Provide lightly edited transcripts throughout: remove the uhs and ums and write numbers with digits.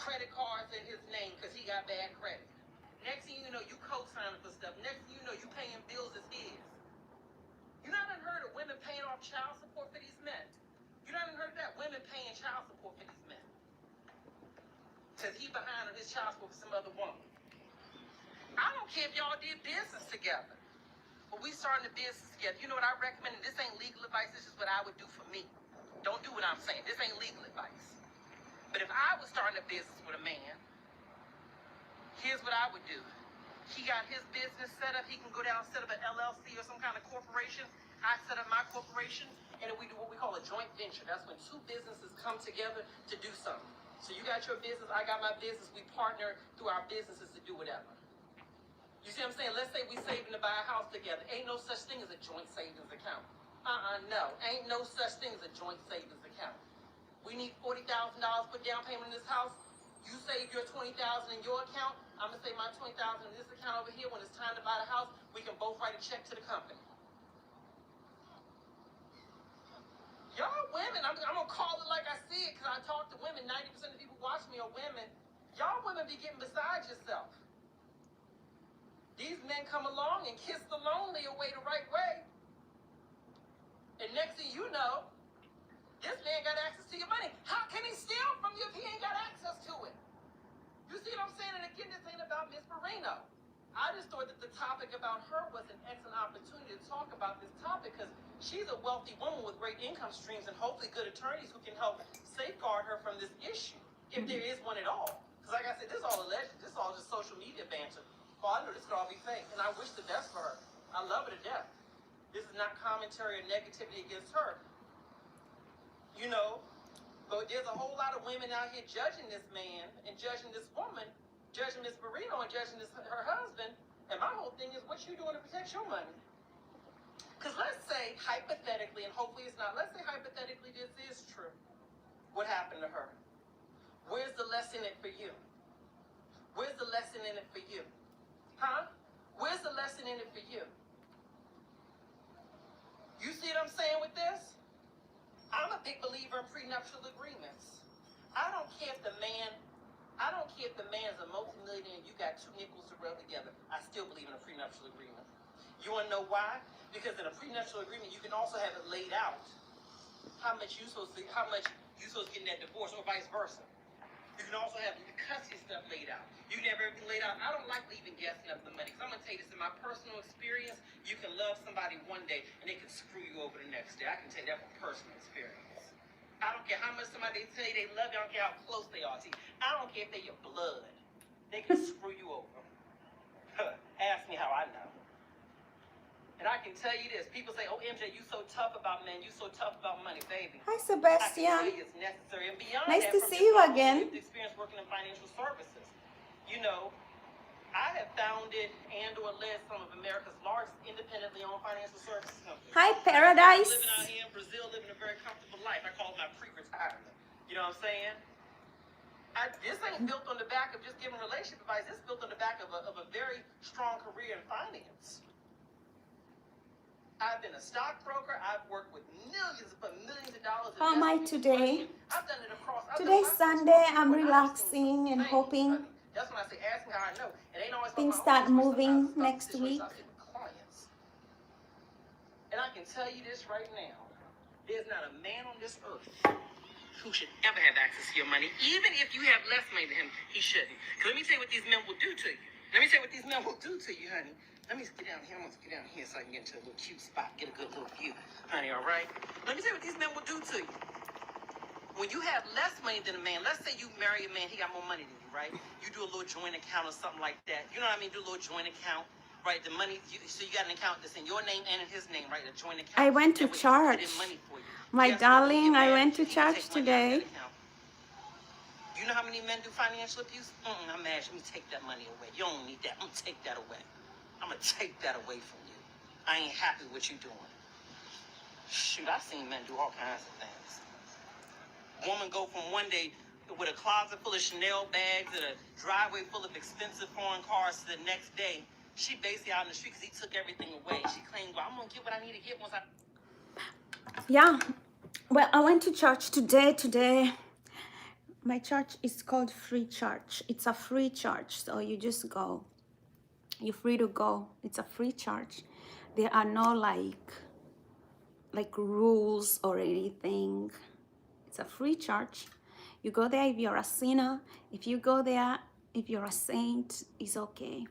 credit cards in his name because he got bad credit. Next thing you know, you co-signing for stuff. Next thing you know, you paying bills as his. You not heard of women paying off child support for these men. You not heard of that? Women paying child support for these men. Because he behind on his child support for some other woman. I don't care if y'all did business together. But we starting a business together. You know what I recommend? This ain't legal advice. This is what I would do for me. Don't do what I'm saying. This ain't legal advice. But if I was starting a business with a man, here's what I would do. He got his business set up. He can go down and set up an LLC or some kind of corporation. I set up my corporation, and we do what we call a joint venture. That's when two businesses come together to do something. So you got your business, I got my business. We partner through our businesses to do whatever. You see what I'm saying? Let's say we saving to buy a house together. Ain't no such thing as a joint savings account. No. Ain't no such thing as a joint savings account. We need $40,000 for down payment in this house. You save your $20,000 in your account. I'm gonna save my $20,000 in this account over here. When it's time to buy the house, we can both write a check to the company. Y'all women, I'm gonna call it like I see it, because I talk to women. 90% of the people watching me are women. Y'all women be getting beside yourself. These men come along and kiss the lonely away the right way. And next thing you know, this man got access to your money. How can he steal from you if he ain't got access to it? You see what I'm saying? And again, this ain't about Miss Marino. I just thought that the topic about her was an excellent opportunity to talk about this topic, because she's a wealthy woman with great income streams and hopefully good attorneys who can help safeguard her from this issue, if there is one at all. Because like I said, this is all alleged. This is all just social media banter. Oh, I know this could all be fake, and I wish the best for her. I love her to death. This is not commentary or negativity against her. You know, but there's a whole lot of women out here judging this man and judging this woman, judging Miss Marino and judging her husband. And my whole thing is, what you doing to protect your money? Because let's say, hypothetically, and hopefully it's not, let's say hypothetically this is true. What happened to her? Where's the lesson in it for you? Where's the lesson in it for you? Huh? Where's the lesson in it for you? You see what I'm saying with this? I'm a big believer in prenuptial agreements. I don't care if the man is a multimillionaire and you got two nickels to rub together. I still believe in a prenuptial agreement. You want to know why? Because in a prenuptial agreement, you can also have it laid out how much you supposed to get in that divorce, or vice versa. You can also have the custody stuff laid out. You can have everything laid out. I don't like leaving guessing up the money. Because I'm going to tell you this, in my personal experience, you can love somebody one day and they can screw you over the next day. I can tell you that from personal experience. I don't care how much somebody tell you they love you. I don't care how close they are to you. I don't care if they're your blood. They can screw you over. Ask me how I know. And I can tell you this. People say, oh, MJ, you so tough about men. You so tough about money, baby. Hi, Sebastian. I can tell you it's necessary. And beyond Nice that, to see you again. Experience working in financial services. You know, I have founded and or led some of America's largest independently owned financial services companies. Hi, Paradise. Living out here in Brazil, living a very comfortable life. I call it my pre-retirement. You know what I'm saying? This ain't built on the back of just giving relationship advice. This is built on the back of a very strong career in finance. I've been a stockbroker. I've worked with millions of dollars. How am I today? I've done it across. Today's Sunday. I'm relaxing and hoping That's when I say, ask me how I know. It ain't always things start moving next week. And I can tell you this right now. There's not a man on this earth who should ever have access to your money. Even if you have less money than him, he shouldn't. Because let me tell you what these men will do to you. Let me tell you what these men will do to you, honey. Let me get down here. I'm going to get down here so I can get into a little cute spot, get a good little view, honey, all right? Let me tell you what these men will do to you. When you have less money than a man, let's say you marry a man, he got more money than you, right? You do a little joint account or something like that. You know what I mean? Do a little joint account, right? The money, so you got an account that's in your name and in his name, right? A joint account. I went to church. My darling, I went to church today. You know how many men do financial abuse? I'm mad. Let me take that money away. You don't need that. I'm going to take that away. I'm going to take that away from you. I ain't happy with what you doing. Shoot, I've seen men do all kinds of things. Woman go from one day with a closet full of Chanel bags and a driveway full of expensive foreign cars to the next day. She basically out in the street because he took everything away. She claimed, well, I'm going to get what I need to get once I... Yeah. Well, I went to church today. My church is called Free Church. It's a free church, so you just go. You're free to go. It's a free church. There are no like rules or anything. It's a free church. You go there if you're a sinner. If you go there, if you're a saint, it's okay.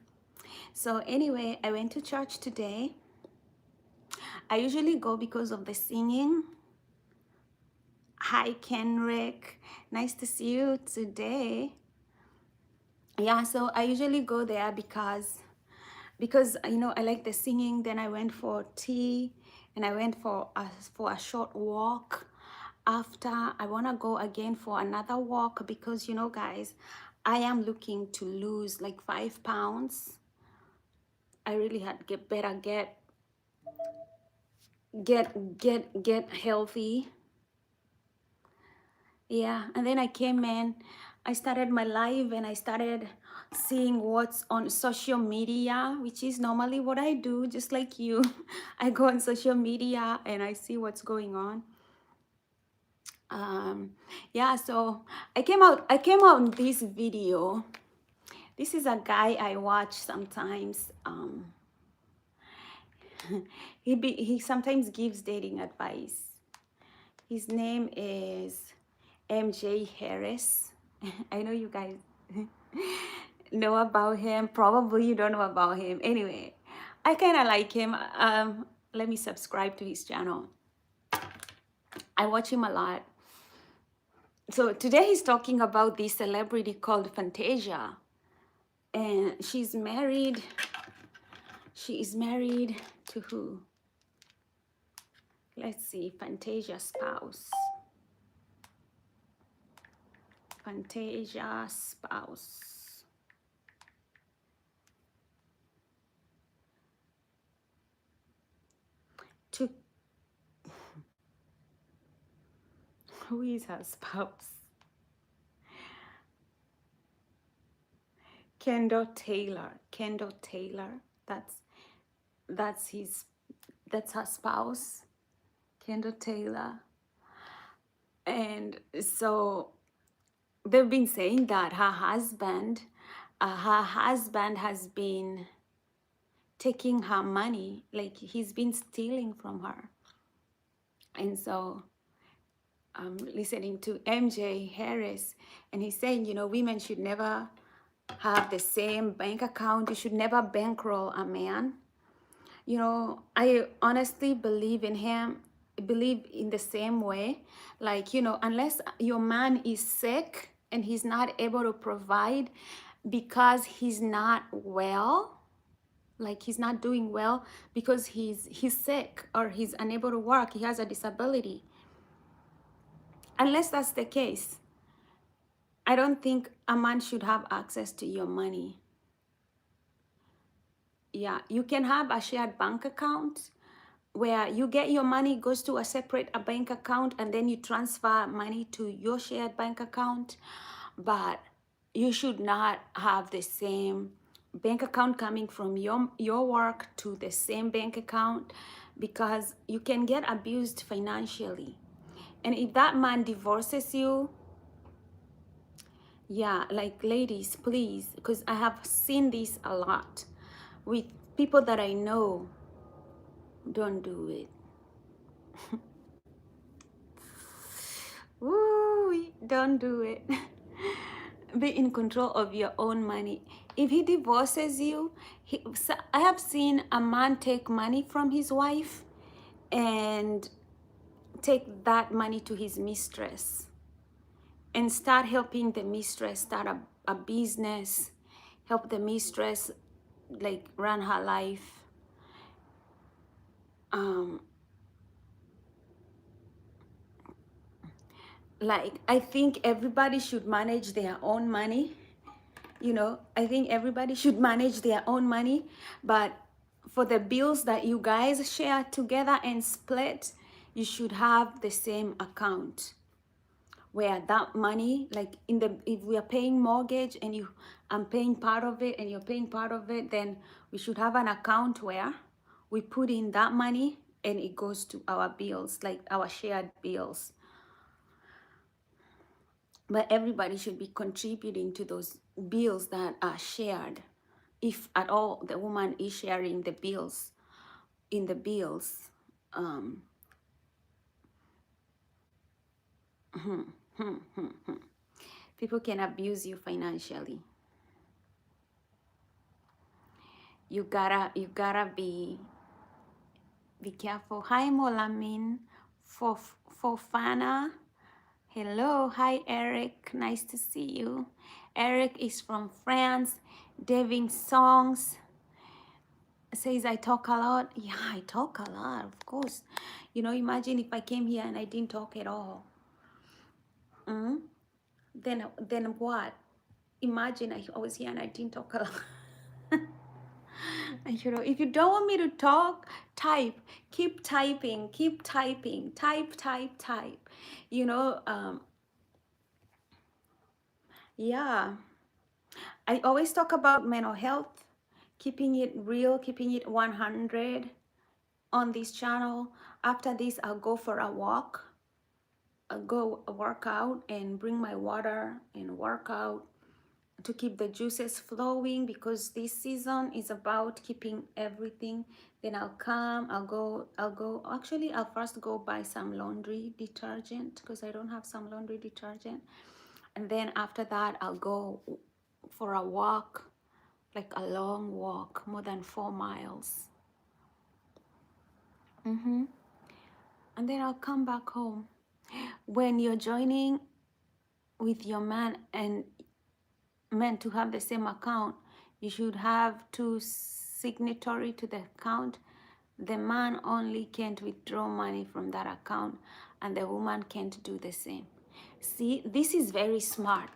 So anyway, I went to church today. I usually go because of the singing. Hi, Kenrick. Nice to see you today. Yeah, so I usually go there because you know I like the singing. Then I went for tea, and I went for a short walk. After, I want to go again for another walk because, you know, guys, I am looking to lose like 5 pounds. I really had to get healthy. Yeah, and then I came in, I started my live, and I started seeing what's on social media, which is normally what I do, just like you. I go on social media and I see what's going on. Yeah, so I came out in this video. This is a guy I watch sometimes. He sometimes gives dating advice. His name is MJ Harris. I know you guys know about him. Probably you don't know about him. Anyway, I kind of like him. Let me subscribe to his channel. I watch him a lot. So today he's talking about this celebrity called Fantasia. And she's married. She is married to who? Let's see, Fantasia spouse. Fantasia spouse. To who is her spouse? Kendall Taylor. Kendall Taylor. That's her spouse. Kendall Taylor. And so they've been saying that her husband has been taking her money, like he's been stealing from her. And so I'm listening to MJ Harris, and he's saying, you know, women should never have the same bank account. You should never bankroll a man. You know, I honestly believe in him, believe in the same way. Like, you know, unless your man is sick and he's not able to provide because he's not well, like he's not doing well because he's sick or he's unable to work, he has a disability. Unless that's the case, I don't think a man should have access to your money. Yeah, you can have a shared bank account where you get your money, goes to a separate bank account, and then you transfer money to your shared bank account. But you should not have the same bank account coming from your work to the same bank account, because you can get abused financially. And if that man divorces you, yeah, like ladies, please, because I have seen this a lot with people that I know. Don't do it. Woo, don't do it. Be in control of your own money. If he divorces you, I have seen a man take money from his wife and take that money to his mistress and start helping the mistress start a business, help the mistress like run her life. Like, I think everybody should manage their own money. You know, I think everybody should manage their own money, but for the bills that you guys share together and split, you should have the same account where that money, like if we are paying mortgage and I'm paying part of it and you're paying part of it, then we should have an account where we put in that money and it goes to our bills, like our shared bills. but everybody should be contributing to those bills that are shared, if at all the woman is sharing the bills in the bills. um, People can abuse you financially. You gotta be careful. Hi Molamin, Fofana. Hello, hi Eric, nice to see you. Eric is from France. Devin Songs says I talk a lot. Yeah, I talk a lot, of course. Imagine if I came here and I didn't talk at all. Mm? Then what? Imagine I was here and I didn't talk a lot. And if you don't want me to talk, type. Keep typing. Keep typing. Type, type, type. Yeah. I always talk about mental health, keeping it real, keeping it 100 on this channel. After this, I'll go for a walk. I'll go work out and bring my water and work out to keep the juices flowing, because this season is about keeping everything. Then actually I'll first go buy some laundry detergent, because I don't have some laundry detergent. And then after that, I'll go for a walk, like a long walk, more than 4 miles. And then I'll come back home. When you're joining with your man and meant to have the same account, you should have 2 signatory to the account. The man only can't withdraw money from that account, and the woman can't do the same. See, this is very smart.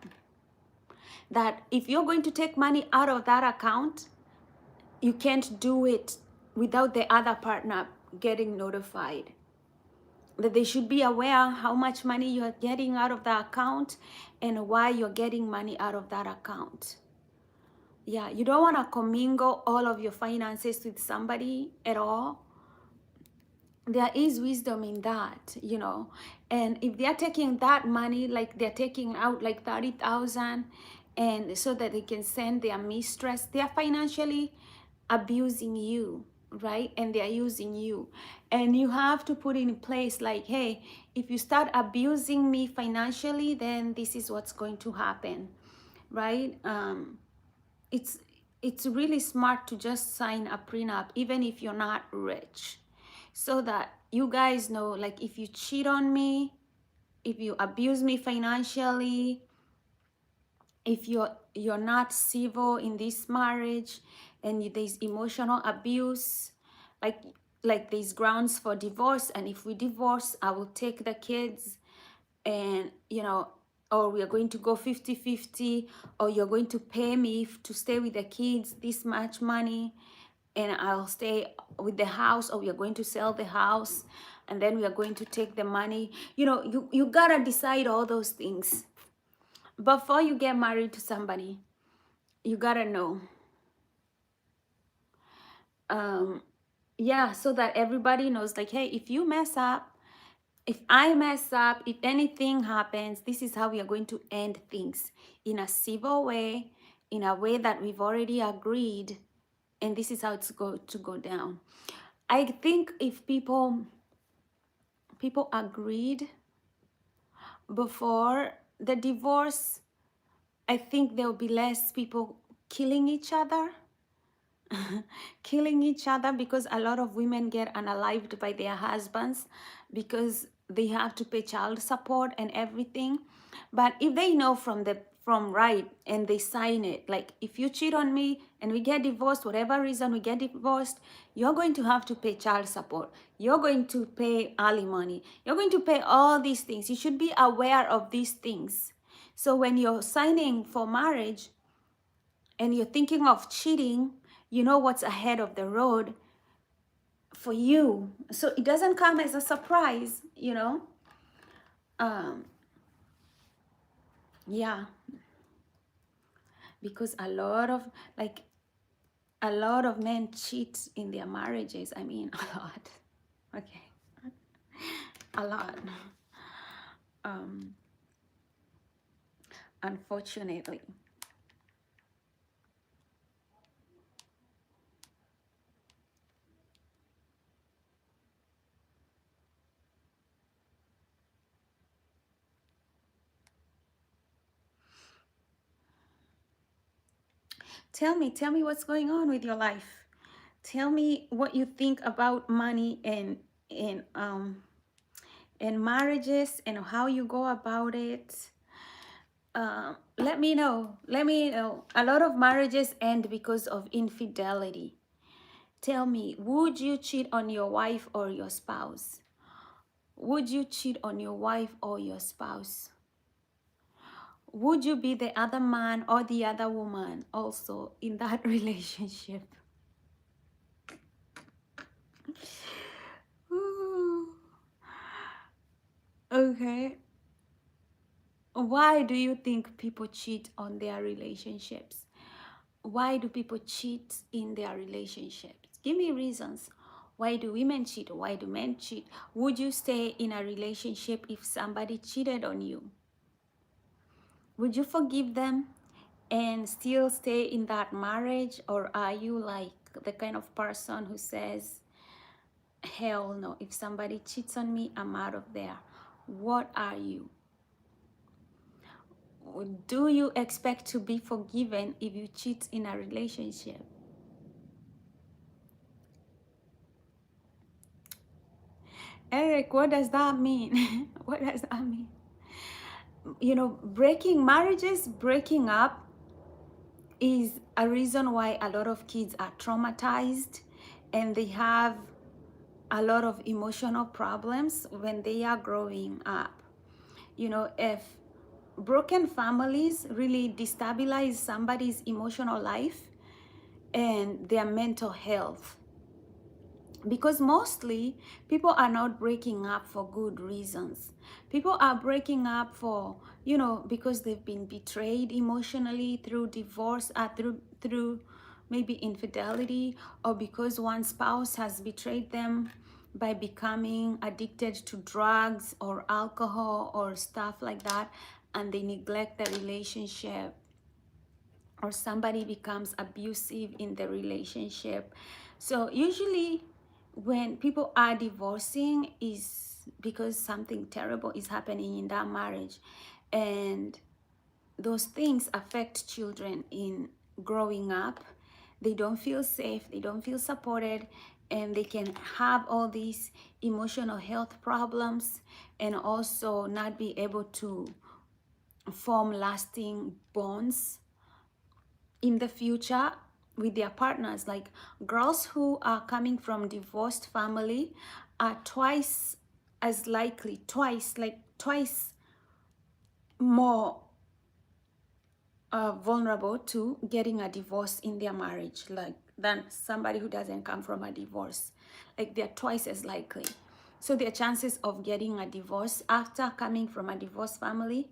That if you're going to take money out of that account, you can't do it without the other partner getting notified. That they should be aware how much money you are getting out of the account and why you're getting money out of that account. Yeah, you don't want to commingle all of your finances with somebody at all. There is wisdom in that, and if they're taking that money, like they're taking out like 30,000, and so that they can send their mistress, they're financially abusing you, right? And they're using you, and you have to put in place like, hey, if you start abusing me financially, then this is what's going to happen, right? It's really smart to just sign a prenup, even if you're not rich, so that you guys know, like, if you cheat on me, if you abuse me financially, if you're not civil in this marriage, and there's emotional abuse, like there's grounds for divorce, and if we divorce, I will take the kids, and or we are going to go 50-50, or you're going to pay me to stay with the kids this much money, and I'll stay with the house, or we are going to sell the house, and then we are going to take the money. You gotta decide all those things before you get married to somebody. You gotta know. Yeah, so that everybody knows, like, hey, if you mess up, if I mess up, if anything happens, this is how we are going to end things, in a civil way, in a way that we've already agreed, and this is how it's going to go down. I think if people agreed before the divorce, I think there will be less people killing each other. Killing each other, because a lot of women get unalived by their husbands because they have to pay child support and everything. But if they know from right, and they sign it, like, if you cheat on me and we get divorced, whatever reason we get divorced, you're going to have to pay child support, you're going to pay alimony, you're going to pay all these things. You should be aware of these things. So when you're signing for marriage and you're thinking of cheating, you know what's ahead of the road for you, so it doesn't come as a surprise. Yeah, because a lot of men cheat in their marriages. I mean, a lot. Okay, a lot. unfortunately. Tell me what's going on with your life. Tell me what you think about money and marriages and how you go about it. Let me know. Let me know. A lot of marriages end because of infidelity. Tell me, would you cheat on your wife or your spouse? Would you cheat on your wife or your spouse? Would you be the other man or the other woman also in that relationship? Ooh. Okay. Why do you think people cheat on their relationships? Why do people cheat in their relationships? Give me reasons. Why do women cheat? Why do men cheat? Would you stay in a relationship if somebody cheated on you? Would you forgive them and still stay in that marriage? Or are you like the kind of person who says, hell no, if somebody cheats on me, I'm out of there? What are you? Do you expect to be forgiven if you cheat in a relationship? Eric, what does that mean? What does that mean? You know, breaking marriages, breaking up is a reason why a lot of kids are traumatized and they have a lot of emotional problems when they are growing up. You know, if broken families really destabilize somebody's emotional life and their mental health, because mostly people are not breaking up for good reasons. People are breaking up for, you know, because they've been betrayed emotionally through divorce, through maybe infidelity, or because one spouse has betrayed them by becoming addicted to drugs or alcohol or stuff like that, and they neglect the relationship, or somebody becomes abusive in the relationship. So usually when people are divorcing is because something terrible is happening in that marriage, and those things affect children in growing up. They don't feel safe, they don't feel supported, and they can have all these emotional health problems and also not be able to form lasting bonds in the future with their partners. Like girls who are coming from divorced family are twice as likely, twice more vulnerable to getting a divorce in their marriage, like than somebody who doesn't come from a divorce. Like they're twice as likely. So their chances of getting a divorce after coming from a divorced family,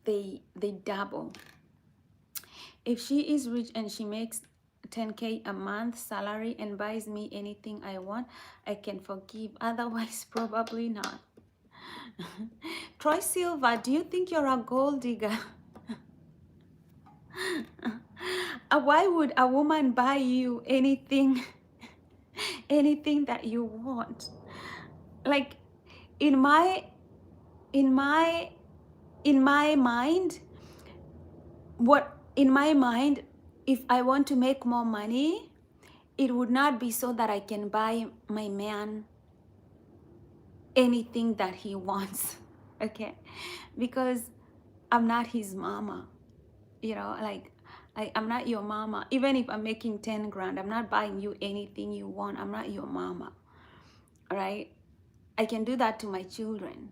they double. If she is rich and she makes 10K a month salary and buys me anything I want, I can forgive. Otherwise, probably not. Troy Silva, do you think you're a gold digger? Why would a woman buy you anything, anything that you want? Like in my in my in my mind, what in my mind, if I want to make more money, it would not be so that I can buy my man anything that he wants, okay? Because I'm not his mama, you know, like I'm not your mama. Even if I'm making 10 grand, I'm not buying you anything you want. I'm not your mama, all right? I can do that to my children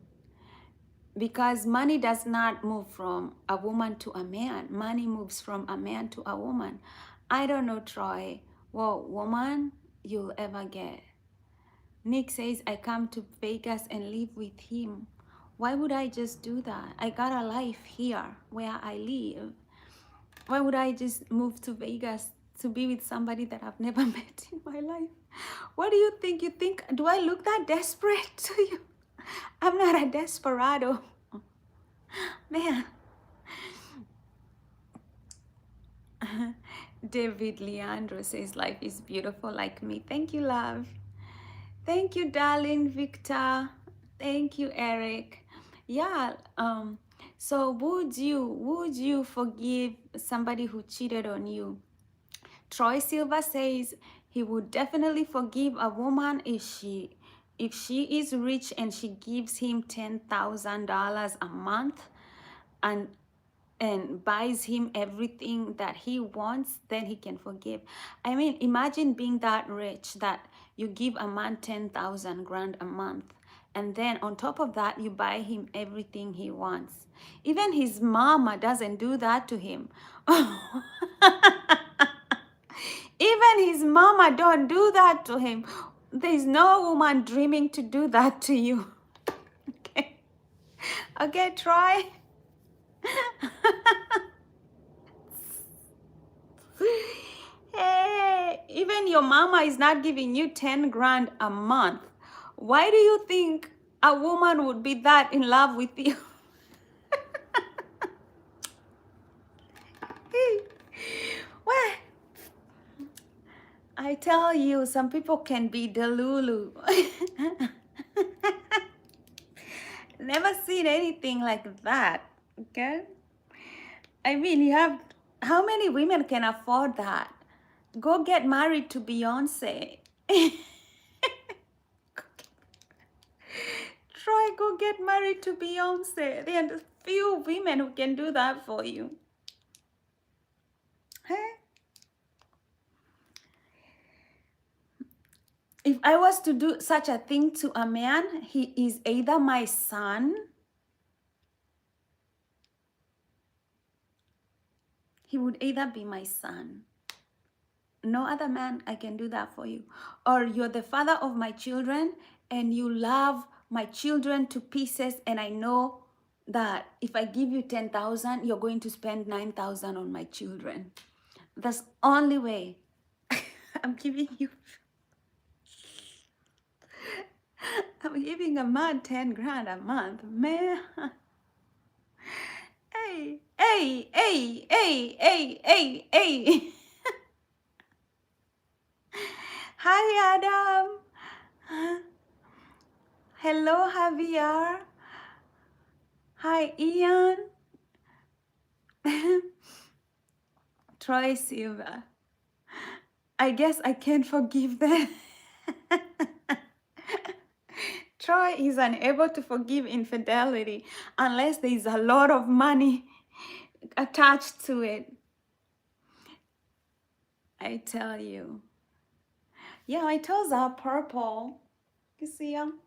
because money does not move from a woman to a man. Money moves from a man to a woman. I don't know, Troy, what woman you'll ever get. Nick says, I come to Vegas and live with him. Why would I just do that? I got a life here where I live. Why would I just move to Vegas to be with somebody that I've never met in my life? What do you think? You think, do I look that desperate to you? I'm not a desperado. Man, David Leandro says life is beautiful like me. Thank you, love. Thank you, darling Victor. Thank you, Eric. Yeah. So would you forgive somebody who cheated on you? Troy Silva says he would definitely forgive a woman if she is rich and she gives him $10,000 a month and buys him everything that he wants, then he can forgive. I mean, imagine being that rich that you give a man 10,000 grand a month, and then on top of that, you buy him everything he wants. Even his mama doesn't do that to him. Even his mama don't do that to him. There's no woman dreaming to do that to you. Okay, okay, try. Hey, even your mama is not giving you 10 grand a month. Why do you think a woman would be that in love with you? Well, I tell you, some people can be delulu. Never seen anything like that, okay? I mean, you have, how many women can afford that? Go get married to Beyonce. Try go get married to Beyonce. There are few women who can do that for you. Hey? If I was to do such a thing to a man, he is either my son, he would either be my son. No other man I can do that for you. Or you're the father of my children and you love my children to pieces, and I know that if I give you 10,000, you're going to spend 9,000 on my children. That's the only way. I'm giving a man 10 grand a month, man. Hey, hey, hey, hey, hey, hey, hey. Hi, Adam. Hello, Javier. Hi, Ian. Troy Silva. I guess I can't forgive them. Troy is unable to forgive infidelity unless there is a lot of money attached to it. I tell you. Yeah, my toes are purple. You see them?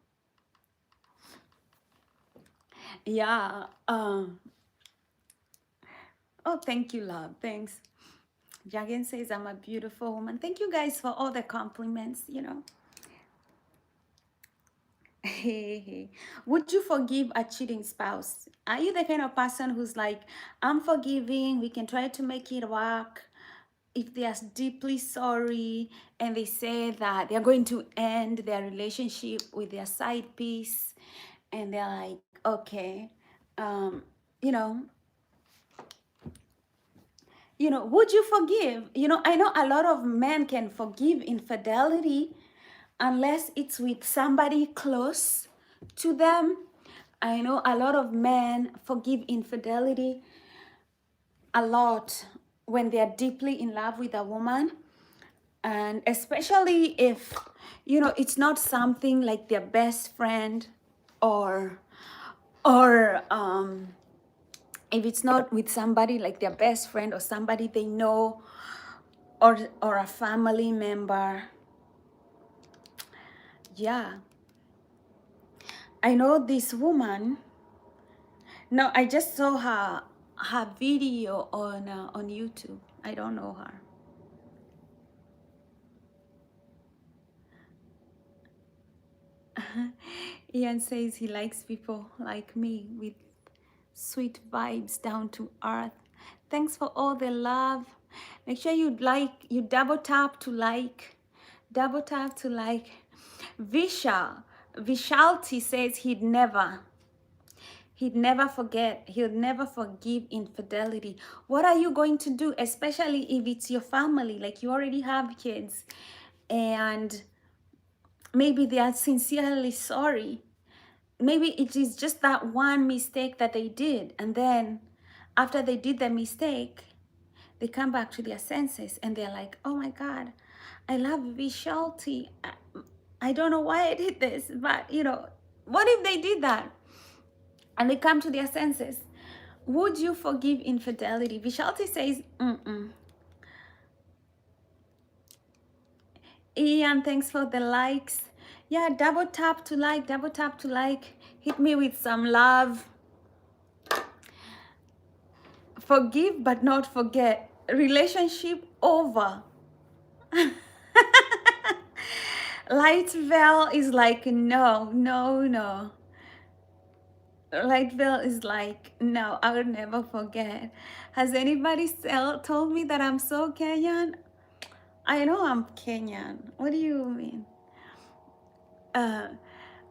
Yeah. Oh, thank you, love. Thanks. Jagan says I'm a beautiful woman. Thank you guys for all the compliments, you know. Hey, would you forgive a cheating spouse? Are you the kind of person who's like, I'm forgiving, we can try to make it work? If they are deeply sorry and they say that they're going to end their relationship with their side piece, and they're like, okay, you know, would you forgive? I know a lot of men can forgive infidelity unless it's with somebody close to them. I know a lot of men forgive infidelity a lot when they are deeply in love with a woman, and especially if it's not something like their best friend, or if it's not with somebody like their best friend or somebody they know, or a family member. Yeah, I know this woman. No, I just saw her video on YouTube. I don't know her. Ian says he likes people like me with sweet vibes, down to earth. Thanks for all the love. Make sure you double tap to like. Double tap to like. Vishalti says he'd never. He'd never forget. He'll never forgive infidelity. What are you going to do, especially if it's your family, like you already have kids and maybe they are sincerely sorry. Maybe it is just that one mistake that they did, and then after they did the mistake, they come back to their senses and they're like, oh my God, I love Vishalti. I don't know why I did this, but you know, what if they did that and they come to their senses? Would you forgive infidelity? Vishalti says, mm-mm. Ian, thanks for the likes. Yeah, double tap to like, double tap to like. Hit me with some love. Forgive but not forget. Relationship over. Light veil is like, no, no, no. Light veil is like, no, I will never forget. Has anybody told me that I'm so Kenyan? I know I'm Kenyan. What do you mean?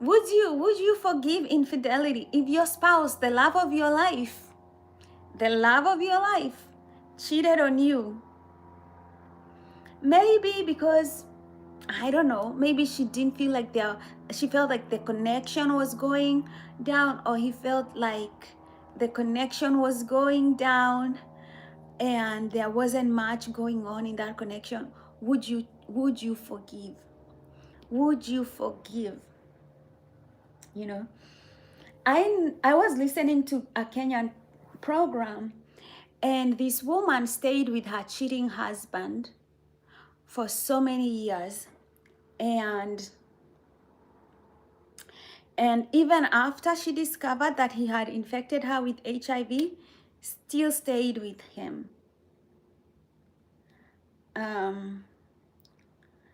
Would you forgive infidelity if your spouse, the love of your life, cheated on you? Maybe because, I don't know, maybe she didn't feel like she felt like the connection was going down, or he felt like the connection was going down and there wasn't much going on in that connection. Would you forgive? Would you forgive? You know, I was listening to a Kenyan program, and this woman stayed with her cheating husband for so many years, and even after she discovered that he had infected her with HIV, still stayed with him.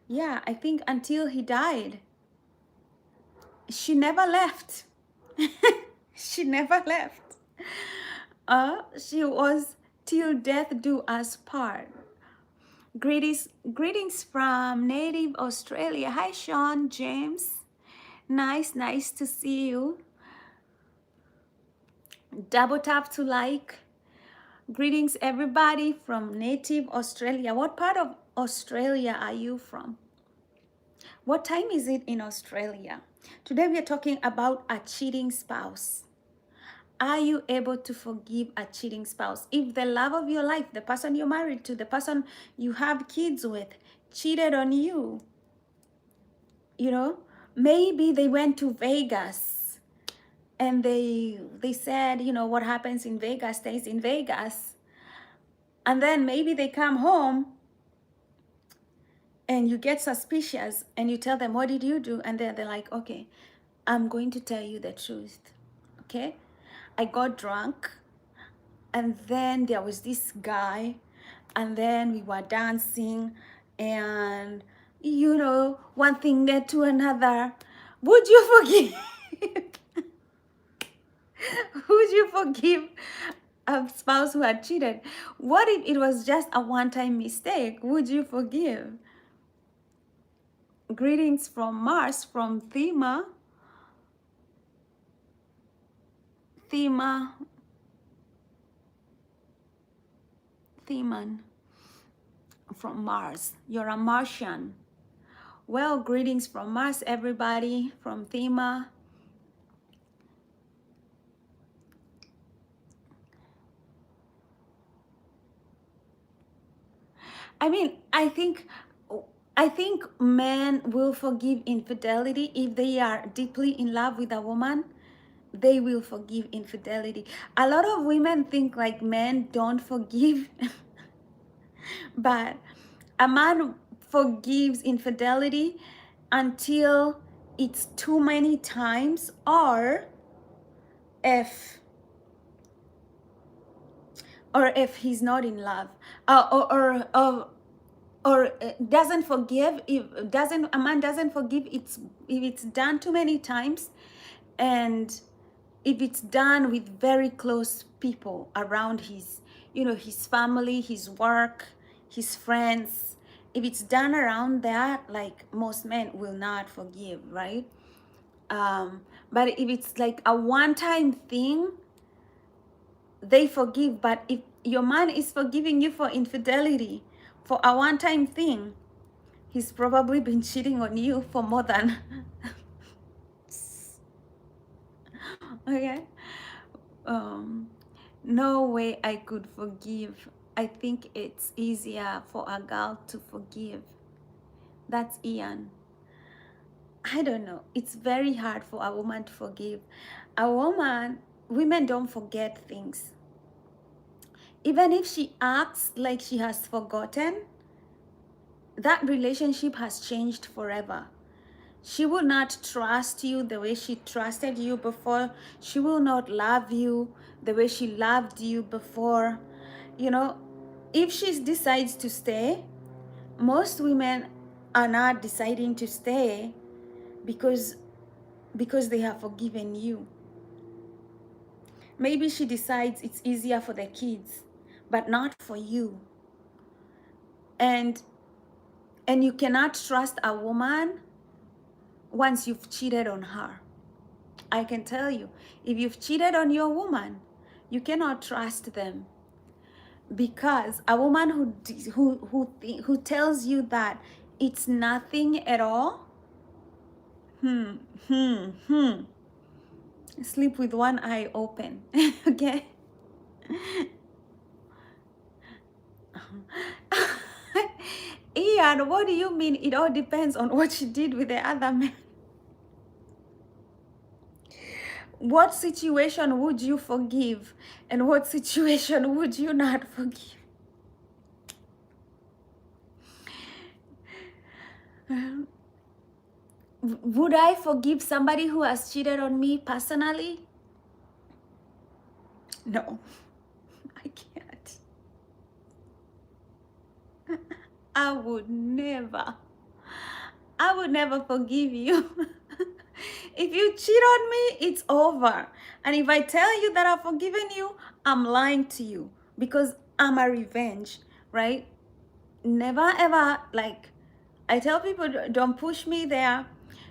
Yeah, I think until he died. She never left. She never left. She was till death do us part. Greetings from native Australia. Hi, Sean, James. Nice to see you. Double tap to like. Greetings, everybody from native Australia. What part of Australia are you from? What time is it in Australia? Today we are talking about a cheating spouse. Are you able to forgive a cheating spouse? If the love of your life, the person you're married to, the person you have kids with, cheated on you, you know, maybe they went to Vegas and they said, you know, what happens in Vegas stays in Vegas. And then maybe they come home and you get suspicious and you tell them, what did you do? And then they're like, okay, I'm going to tell you the truth. Okay, I got drunk and then there was this guy and then we were dancing and, you know, one thing led to another. Would you forgive? Would you forgive a spouse who had cheated? What if it was just a one-time mistake? Would you forgive? Greetings from Mars, from Theman from Mars. You're a Martian. Well, greetings from Mars, everybody, from Theman. I mean, I think men will forgive infidelity if they are deeply in love with a woman. They will forgive infidelity. A lot of women think like men don't forgive, but a man forgives infidelity until it's too many times, or if he's not in love, or doesn't forgive, a man doesn't forgive if it's done too many times, and if it's done with very close people around his, you know, his family, his work, his friends. If it's done around that, like, most men will not forgive, right? But if it's like a one-time thing, they forgive. But if your man is forgiving you for infidelity, for a one-time thing, he's probably been cheating on you for more than okay. um no way I could forgive. I think it's easier for a girl to forgive. That's Ian. I don't know, it's very hard for a woman to forgive. Women don't forget things. Even if she acts like she has forgotten, that relationship has changed forever. She will not trust you the way she trusted you before. She will not love you the way she loved you before. You know, if she decides to stay, most women are not deciding to stay because they have forgiven you. Maybe she decides it's easier for the kids, but not for you. And you cannot trust a woman once you've cheated on her. I can tell you, if you've cheated on your woman, you cannot trust them, because a woman who tells you that it's nothing at all, sleep with one eye open. Okay. Ian, what do you mean it all depends on what she did with the other man? What situation would you forgive and what situation would you not forgive? Would I forgive somebody who has cheated on me personally? No, I can't. I would never forgive you. If you cheat on me, it's over. And if I tell you that I've forgiven you, I'm lying to you, because I'm a revenge, right? Never ever, like, I tell people, don't push me there.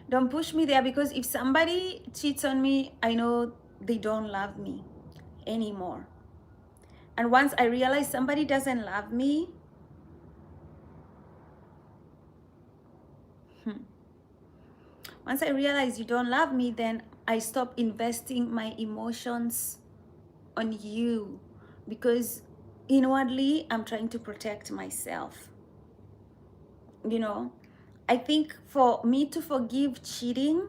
Don't push me there, because if somebody cheats on me, I know they don't love me anymore. And once I realize somebody doesn't love me, once I realize you don't love me, then I stop investing my emotions on you, because inwardly I'm trying to protect myself. You know, I think for me to forgive cheating,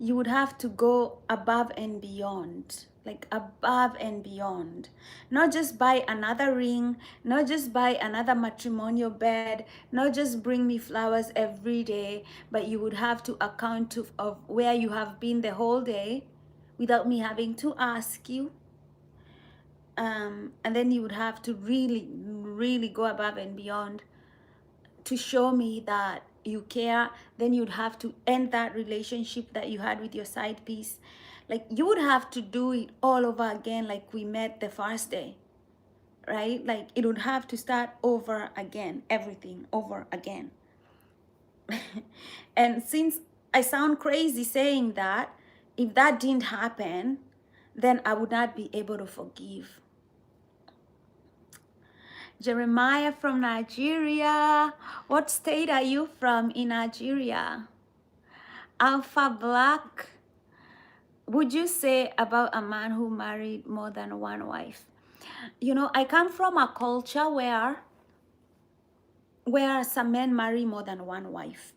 you would have to go above and beyond, like above and beyond. Not just buy another ring, not just buy another matrimonial bed, not just bring me flowers every day, but you would have to account of where you have been the whole day without me having to ask you. And then you would have to really go above and beyond to show me that you care. Then you'd have to end that relationship that you had with your side piece. Like, you would have to do it all over again, like we met the first day, right? Like, it would have to start over again, everything over again. And since I sound crazy saying that, if that didn't happen, then I would not be able to forgive. Jeremiah from Nigeria. What state are you from in Nigeria? Alpha Black. Would you say about a man who married more than one wife? You know, I come from a culture where some men marry more than one wife.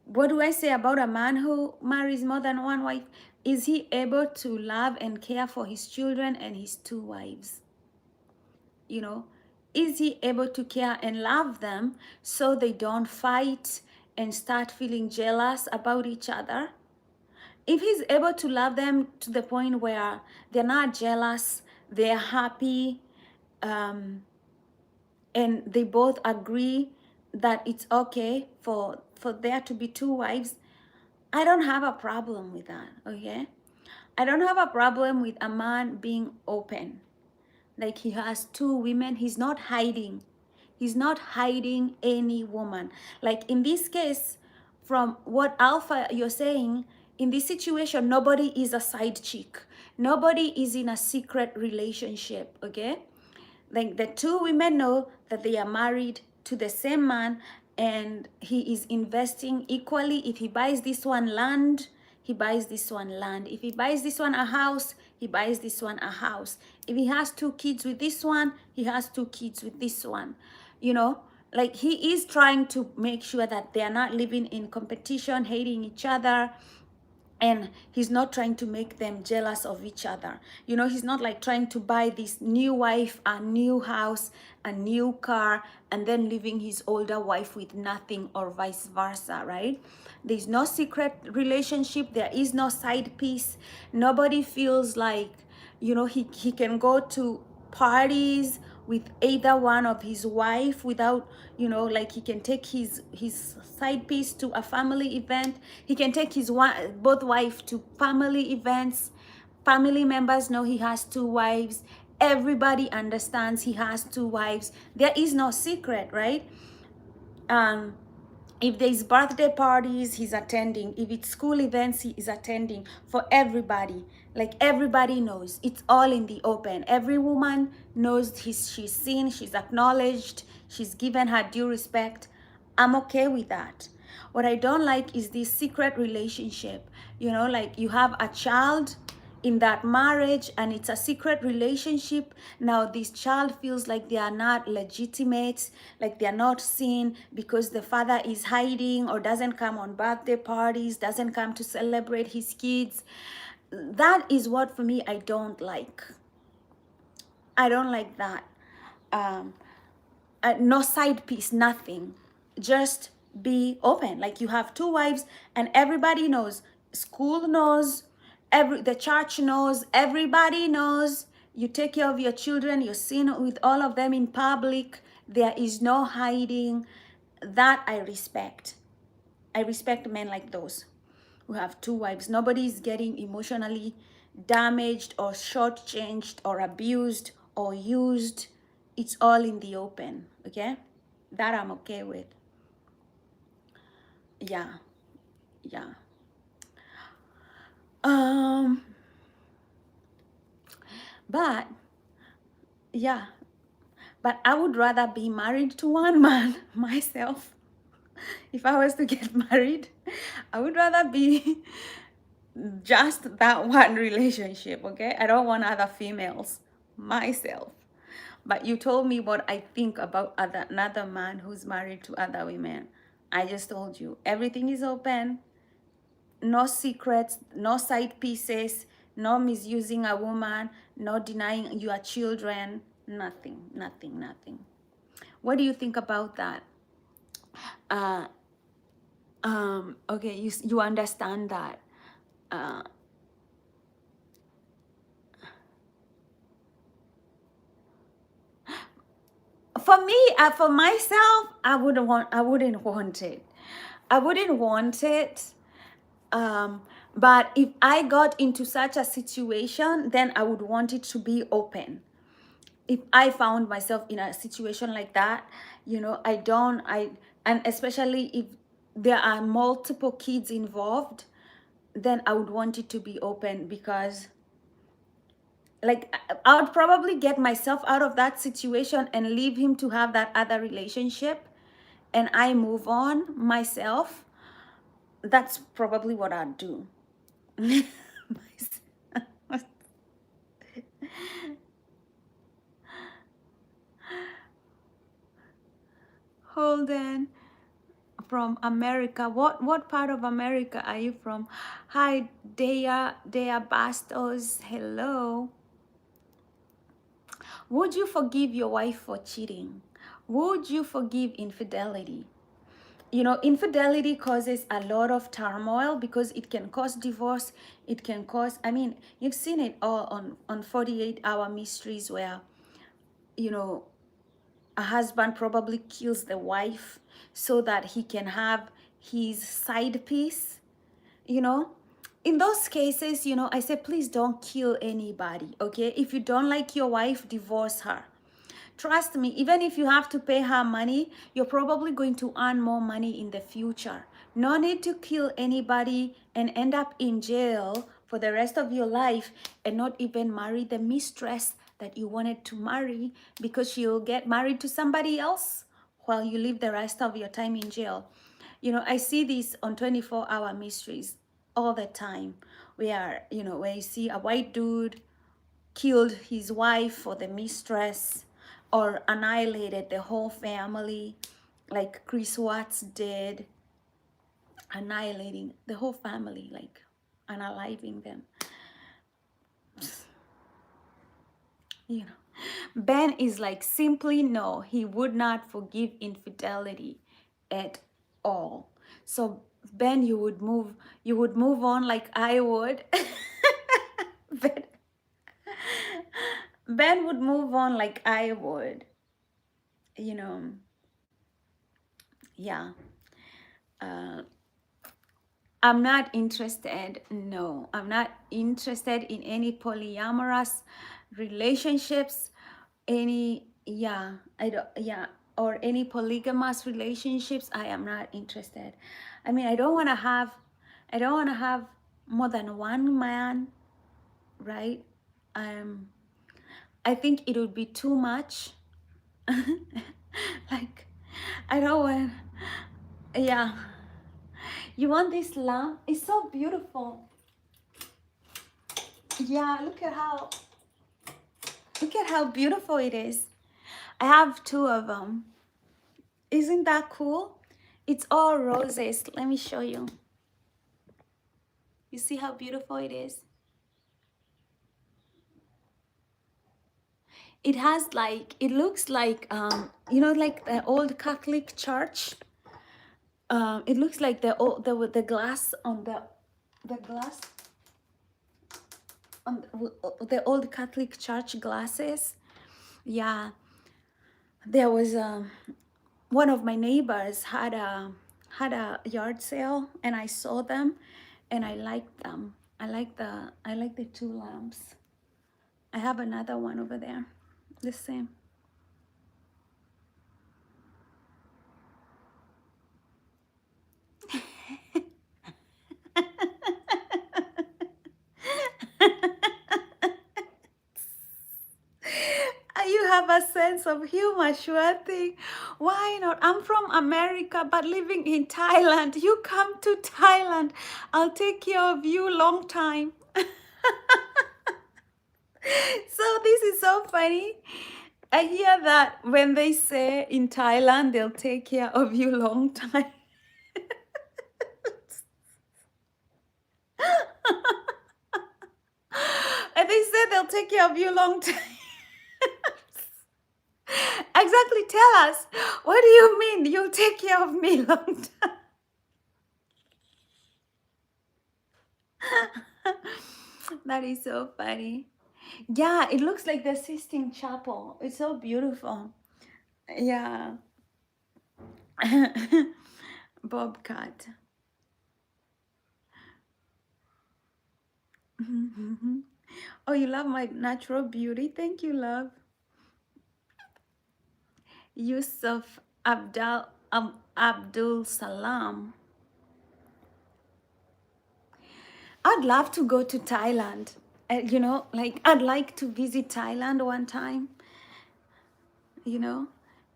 What do I say about a man who marries more than one wife? Is he able to love and care for his children and his two wives? You know, is he able to care and love them so they don't fight and start feeling jealous about each other? If he's able to love them to the point where they're not jealous, they're happy, and they both agree that it's okay for there to be two wives, I don't have a problem with that, okay? I don't have a problem with a man being open. Like, he has two women, he's not hiding. He's not hiding any woman. Like in this case, from what Alpha you're saying, in this situation, nobody is a side chick. Nobody is in a secret relationship, okay? Like the two women know that they are married to the same man and he is investing equally. If he buys this one land, he buys this one land. If he buys this one a house, he buys this one a house. If he has two kids with this one, he has two kids with this one. You know, like he is trying to make sure that they are not living in competition, hating each other, and he's not trying to make them jealous of each other. You know, he's not like trying to buy this new wife a new house, a new car, and then leaving his older wife with nothing, or vice versa, right? There's no secret relationship. There is no side piece. Nobody feels like, you know, he can go to parties with either one of his wife without, you know, like he can take his side piece to a family event. He can take his one, both wife to family events. Family members know he has two wives. Everybody understands he has two wives. There is no secret, right? If there's birthday parties, he's attending. If it's school events, he is attending for everybody. Like everybody knows. It's all in the open. Every woman knows she's seen, she's acknowledged, she's given her due respect. I'm okay with that. What I don't like is this secret relationship. You know, like you have a child in that marriage and it's a secret relationship. Now this child feels like they are not legitimate, like they are not seen because the father is hiding or doesn't come on birthday parties, doesn't come to celebrate his kids. That is what, for me, I don't like. I don't like that. um no side piece, nothing. Just be open. Like you have two wives and everybody knows. School knows, the church knows, everybody knows. You take care of your children, you're seen with all of them in public. There is no hiding. That I respect. I respect men like those who have two wives. Nobody is getting emotionally damaged or shortchanged or abused or used. It's all in the open, okay? That I'm okay with. Yeah, yeah. Um, but yeah, but I would rather be married to one man myself. If I was to get married, I would rather be just that one relationship, okay? I don't want other females myself. But you told me what I think about another man who's married to other women. I just told you everything is open, no secrets, no side pieces, no misusing a woman, no denying your children, nothing, nothing, nothing. What do you think about that? Uh, okay, you understand that. Uh, for me, for myself, I wouldn't want it. I wouldn't want it. But if I got into such a situation, then I would want it to be open. If I found myself in a situation like that, you know, and especially if there are multiple kids involved, then I would want it to be open, because like I would probably get myself out of that situation and leave him to have that other relationship and I move on myself. That's probably what I'd do. Holden from America. What part of America are you from? Hi, Dea Bastos. Hello. Would you forgive your wife for cheating? Would you forgive infidelity? You know, infidelity causes a lot of turmoil because it can cause divorce. It can cause, I mean, you've seen it all on 48-hour mysteries where, you know, a husband probably kills the wife so that he can have his side piece, you know. In those cases, you know, I say, please don't kill anybody, okay? If you don't like your wife, divorce her. trust me, even if you have to pay her money, you're probably going to earn more money in the future. No need to kill anybody and end up in jail for the rest of your life and not even marry the mistress that you wanted to marry, because you'll get married to somebody else while you live the rest of your time in jail. You know, I see this on 24-hour mysteries all the time, where, you know, where you see a white dude killed his wife for the mistress, or annihilated the whole family like Chris Watts did, annihilating the whole family, like unaliving them. You know, Ben is like, simply no, he would not forgive infidelity at all. So Ben, you would move on like I would. ben, Ben would move on like I would, you know. Yeah. uh, I'm not interested. No, I'm not interested in any polyamorous relationships. I don't, yeah, or any polygamous relationships. I am not interested. I mean, I don't want to have more than one man, right? Um, I think it would be too much. Like, I don't want, yeah. You want this lamp? It's so beautiful. Yeah, look at how beautiful it is. I have two of them. Isn't that cool? It's all roses. Let me show you. You see how beautiful it is? It has like, it looks like, you know, like the old Catholic church. It looks like the glass on the glass on the old Catholic church glasses. Yeah, there was one of my neighbors had a yard sale, and I saw them and I liked them. I like the two lamps. I have another one over there, the same. You have a sense of humor, sure thing. Why not? I'm from America, but living in Thailand. You come to Thailand, I'll take care of you long time. So this is so funny. I hear that when they say in Thailand, they'll take care of you long time. And they say they'll take care of you long time. Exactly. Tell us. What do you mean you'll take care of me long time? That is so funny. Yeah, it looks like the Sistine Chapel. It's so beautiful. Yeah. Bobcat. Oh, you love my natural beauty. Thank you, love. Yusuf Abdul Salam. I'd love to go to Thailand. You know, like I'd like to visit Thailand one time. You know,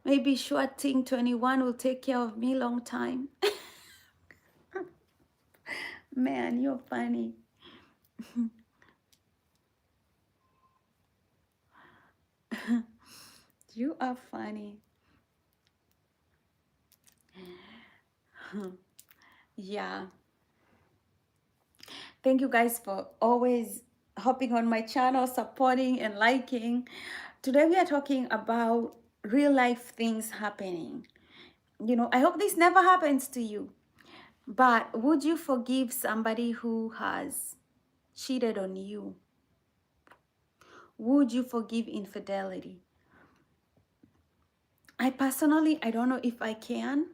maybe Short Thing 21 will take care of me long time. Man, you're funny. You are funny. Yeah. Thank you guys for always hopping on my channel, supporting and liking. Today we are talking about real life things happening. You know, I hope this never happens to you. But would you forgive somebody who has cheated on you? Would you forgive infidelity? I personally, I don't know if I can.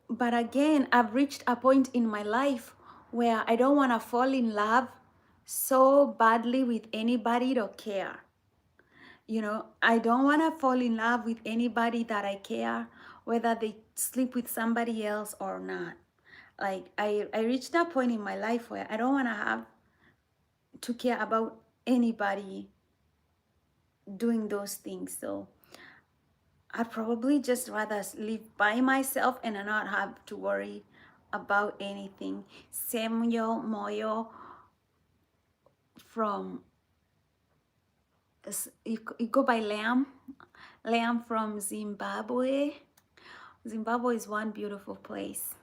But again, I've reached a point in my life where I don't want to fall in love so badly with anybody to care. You know, I don't want to fall in love with anybody that I care, whether they sleep with somebody else or not. Like I reached that point in my life where I don't want to have to care about anybody doing those things. So I'd probably just rather live by myself and not have to worry about anything. Samuel Moyo from, you go by Lamb. Lamb from Zimbabwe. Zimbabwe is one beautiful place.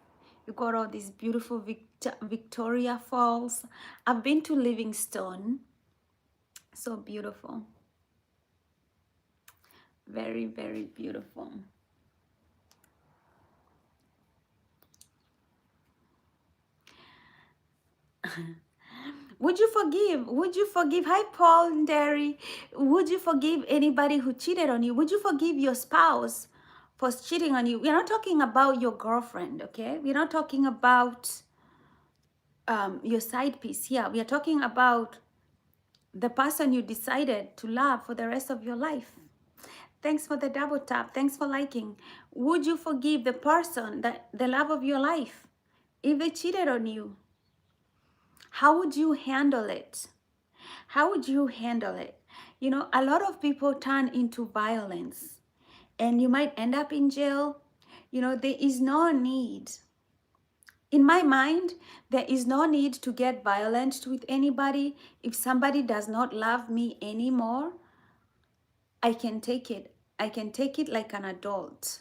You got all these beautiful Victoria Falls. I've been to Livingstone. So beautiful. Very, very beautiful. Would you forgive? Would you forgive? Hi, Paul and Derry. Would you forgive anybody who cheated on you? Would you forgive your spouse for cheating on you? We're not talking about your girlfriend, okay? We're not talking about your side piece here. We are talking about the person you decided to love for the rest of your life. Thanks for the double tap. Thanks for liking. Would you forgive the person, that the love of your life, if they cheated on you? How would you handle it? How would you handle it? You know, a lot of people turn into violence and you might end up in jail. You know, there is no need. In my mind, there is no need to get violent with anybody. If somebody does not love me anymore, I can take it. I can take it like an adult.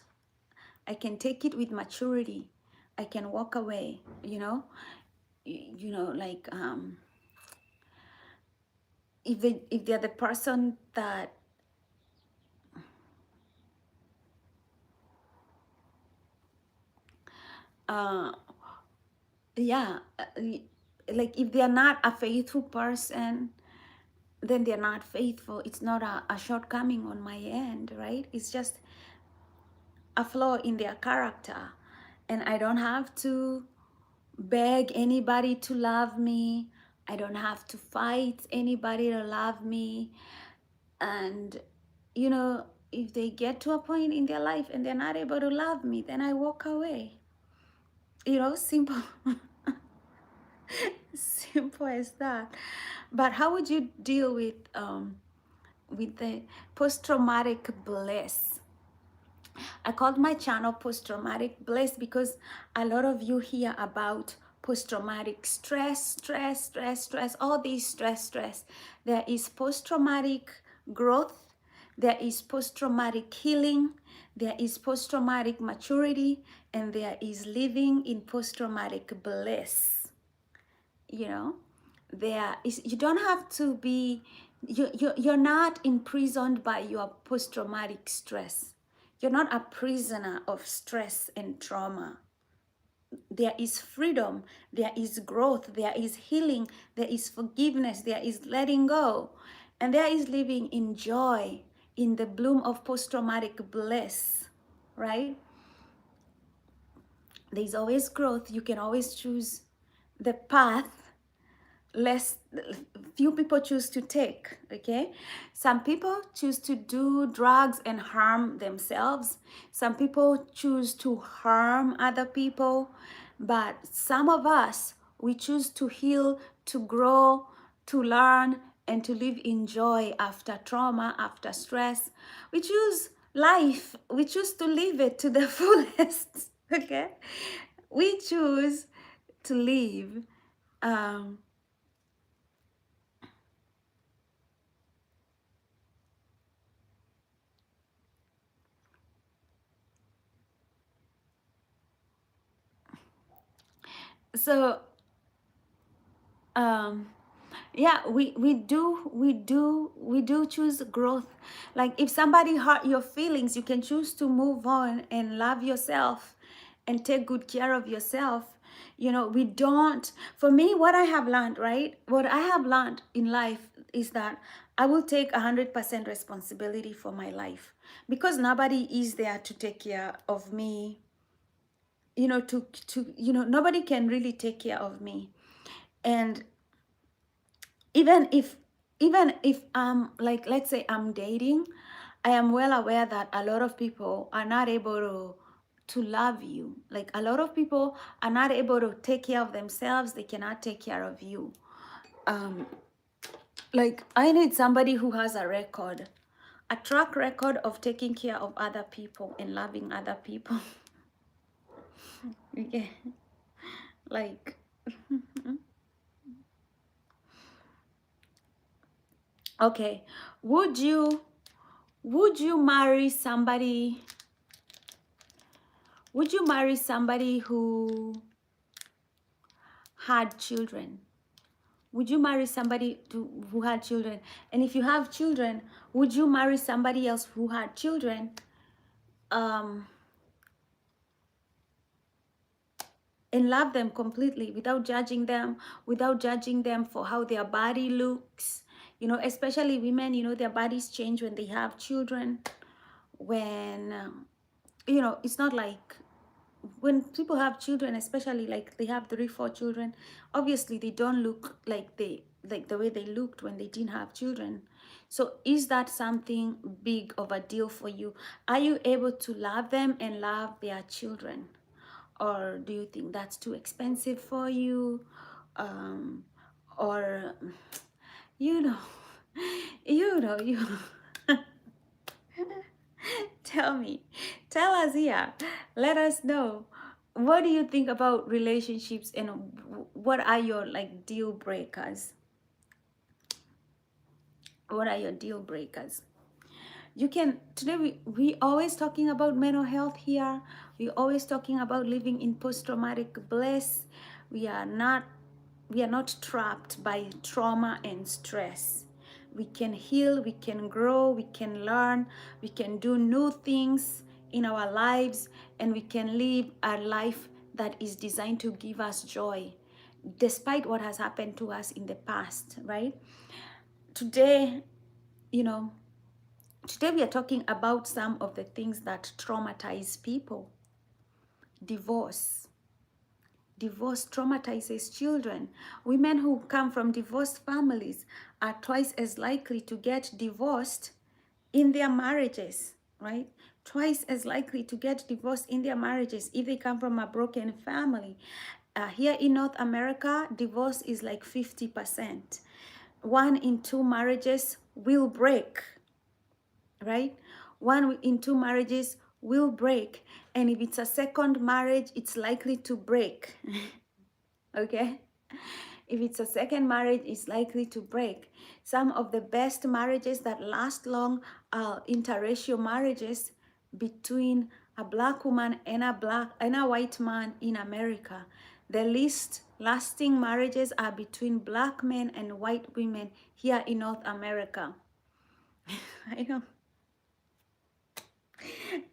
I can take it with maturity. I can walk away, you know? You know, like if they're the person that yeah, like if they're not a faithful person, then they're not faithful. It's not a shortcoming on my end, right? It's just a flaw in their character. And I don't have to beg anybody to love me. I don't have to fight anybody to love me. And, you know, if they get to a point in their life and they're not able to love me, then I walk away. You know, simple. Simple as that. But how would you deal with the post-traumatic bliss? I called my channel post-traumatic bliss because a lot of you hear about post-traumatic stress, all these stress. There is post-traumatic growth, there is post-traumatic healing, there is post-traumatic maturity, and there is living in post-traumatic bliss. You know, there is, you don't have to be, you're not imprisoned by your post-traumatic stress. You're not a prisoner of stress and trauma. There is freedom, there is growth, there is healing, there is forgiveness, there is letting go, and there is living in joy, in the bloom of post-traumatic bliss, right? There's always growth. You can always choose the path few people choose to take. Okay, some people choose to do drugs and harm themselves. Some people choose to harm other people, but some of us, we choose to heal, to grow, to learn, and to live in joy after trauma, after stress. We choose life. We choose to live it to the fullest. Okay, we choose to live so yeah, we do choose growth. Like if somebody hurt your feelings, you can choose to move on and love yourself and take good care of yourself. You know, we don't, for me, what I have learned, right, what I have learned in life is that I will take 100% responsibility for my life, because nobody is there to take care of me. You know, nobody can really take care of me. And even if even if like, let's say I'm dating, I am well aware that a lot of people are not able to love you. Like, a lot of people are not able to take care of themselves. They cannot take care of you. Like, I need somebody who has a track record of taking care of other people and loving other people. Yeah. Like, okay, would you marry somebody? Would you marry somebody who had children? Would you marry somebody who had children? And if you have children, would you marry somebody else who had children? Um, and love them completely without judging them for how their body looks. You know, especially women, you know, their bodies change when they have children. When, you know, it's not like when people have children, especially like they have 3-4 children, obviously they don't look like the way they looked when they didn't have children. So is that something big of a deal for you? Are you able to love them and love their children? Or do you think that's too expensive for you? Or you know, you tell me, tell us here, let us know, what do you think about relationships, and what are your like deal breakers? What are your deal breakers? You can, today we always talking about mental health here. We always talking about living in post-traumatic bliss. We are not trapped by trauma and stress. We can heal, we can grow, we can learn, we can do new things in our lives, and we can live a life that is designed to give us joy despite what has happened to us in the past, right? Today, you know, today we are talking about some of the things that traumatize people. Divorce. Divorce traumatizes children. Women who come from divorced families are twice as likely to get divorced in their marriages, right? Twice as likely to get divorced in their marriages if they come from a broken family. Here in North America, divorce is like 50%. 1 in 2 marriages will break, right? 1 in 2 marriages will break. And if it's a second marriage, it's likely to break. Okay? If it's a second marriage, it's likely to break. Some of the best marriages that last long are interracial marriages between a black woman and a white man in America. The least lasting marriages are between black men and white women here in North America. I know.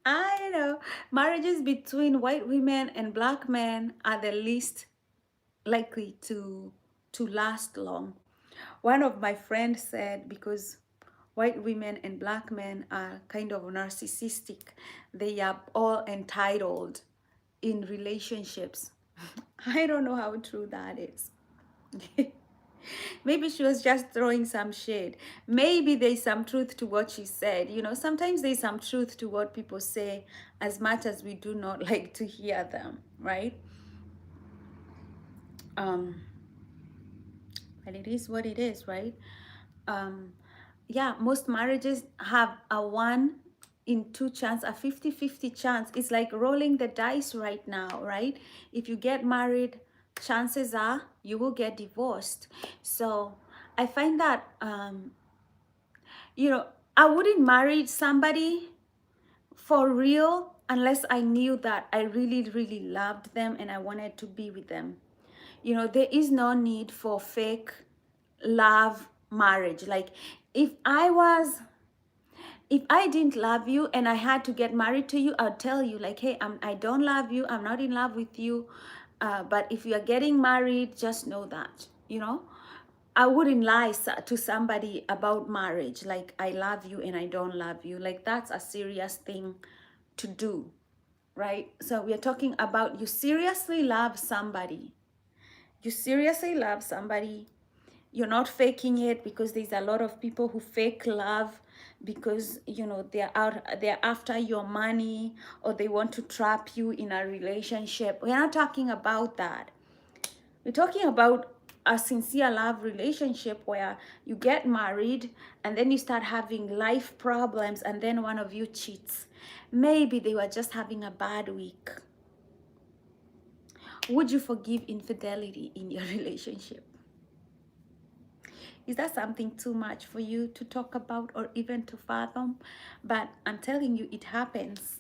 I know. Marriages between white women and black men are the least likely to last long. One of my friends said, because white women and black men are kind of narcissistic, they are all entitled in relationships. I don't know how true that is. Maybe she was just throwing some shade. Maybe there's some truth to what she said. You know, sometimes there's some truth to what people say, as much as we do not like to hear them, right? But it is what it is, right? Yeah, most marriages have a 1 in 2 chance, a 50-50 chance. It's like rolling the dice right now, right? If you get married, chances are you will get divorced. So I find that, you know, I wouldn't marry somebody for real unless I knew that I really, really loved them and I wanted to be with them. You know, there is no need for fake love marriage. Like, if I didn't love you and I had to get married to you, I'll tell you like, hey, I don't love you, I'm not in love with you, but if you are getting married, just know that, you know. I wouldn't lie to somebody about marriage, like I love you and I don't love you. Like, that's a serious thing to do, right? So we are talking about, you seriously love somebody. You seriously love somebody. you're not faking it, because there's a lot of people who fake love because, you know, they're after your money, or they want to trap you in a relationship. We're not talking about that. We're talking about a sincere love relationship where you get married and then you start having life problems, and then one of you cheats. Maybe they were just having a bad week. Would you forgive infidelity in your relationship? Is that something too much for you to talk about or even to fathom? But I'm telling you, it happens.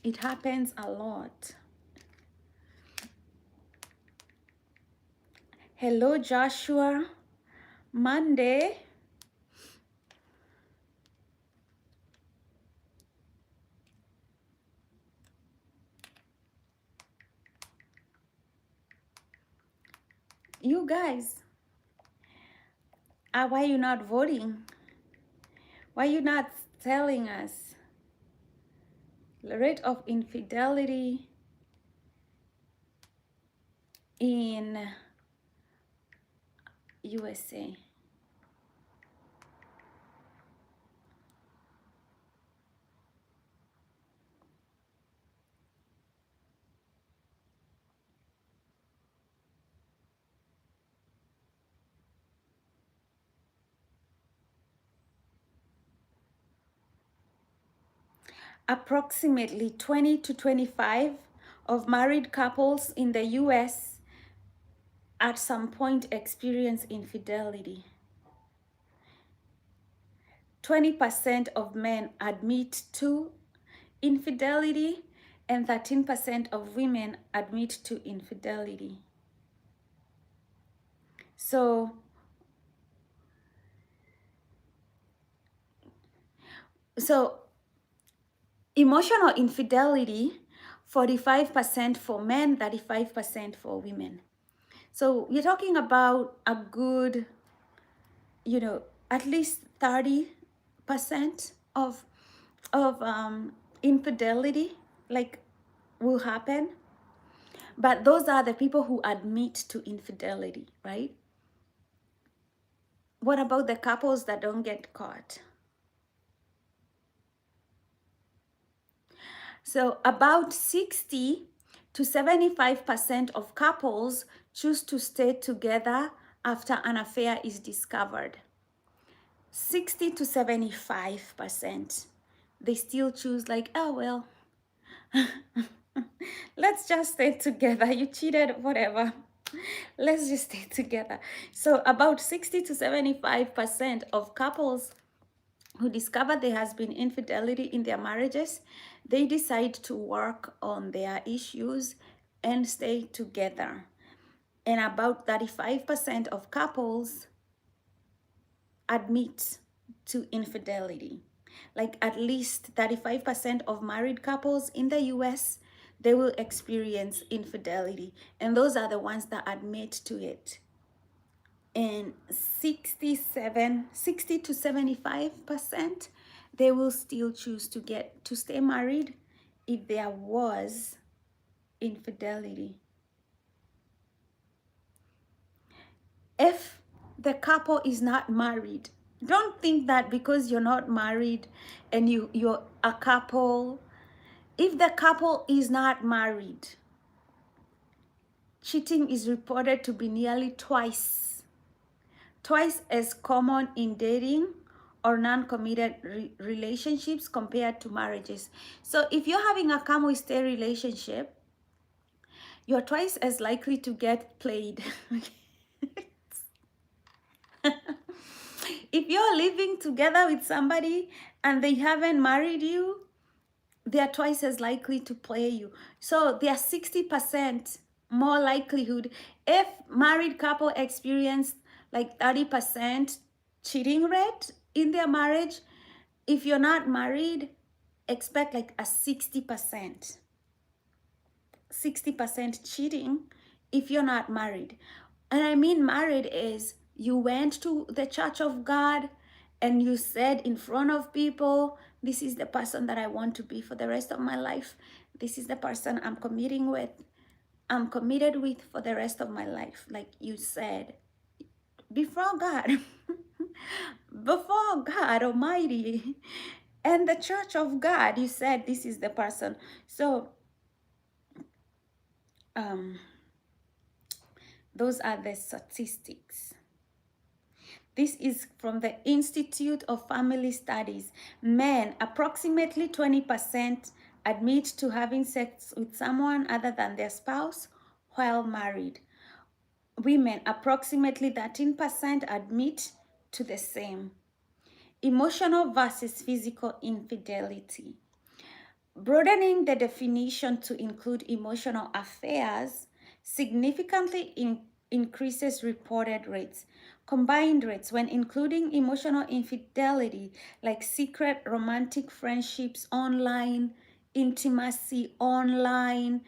It happens a lot. Hello, Joshua. Monday. You guys, why are you not voting? Why are you not telling us the rate of infidelity in USA? Approximately 20 to 25 of married couples in the US at some point experience infidelity. 20% of men admit to infidelity, and 13% of women admit to infidelity. So emotional infidelity, 45% for men, 35% for women. So we're talking about a good, you know, at least 30% of infidelity like will happen. But those are the people who admit to infidelity, right? What about the couples that don't get caught? So about 60 to 75% of couples choose to stay together after an affair is discovered. 60 to 75%. They still choose like, oh, well, let's just stay together. You cheated, whatever. Let's just stay together. So about 60 to 75% of couples who discover there has been infidelity in their marriages, they decide to work on their issues and stay together. And about 35% of couples admit to infidelity. Like at least 35% of married couples in the US, they will experience infidelity. And those are the ones that admit to it. And 60 to 75%, they will still choose to stay married if there was infidelity. If the couple is not married, don't think that because you're not married and you're a couple, if the couple is not married, cheating is reported to be nearly twice as common in dating or non-committed relationships compared to marriages. So if you're having a come we stay relationship, you're twice as likely to get played. If you're living together with somebody and they haven't married you, they're twice as likely to play you. So there's 60% more likelihood. If married couple experience like 30% cheating rate in their marriage, if you're not married, expect like a 60% cheating if you're not married. And I mean married is you went to the church of God and you said in front of people, this is the person that I want to be for the rest of my life. This is the person I'm committed with for the rest of my life. Like you said, before God, before God Almighty and the church of God, you said this is the person. So um, those are the statistics. This is from the Institute of Family Studies. Men, approximately 20% admit to having sex with someone other than their spouse while married. Women, approximately 13% admit to the same. Emotional versus physical infidelity. Broadening the definition to include emotional affairs significantly increases reported rates. Combined rates when including emotional infidelity like secret romantic friendships online, intimacy online,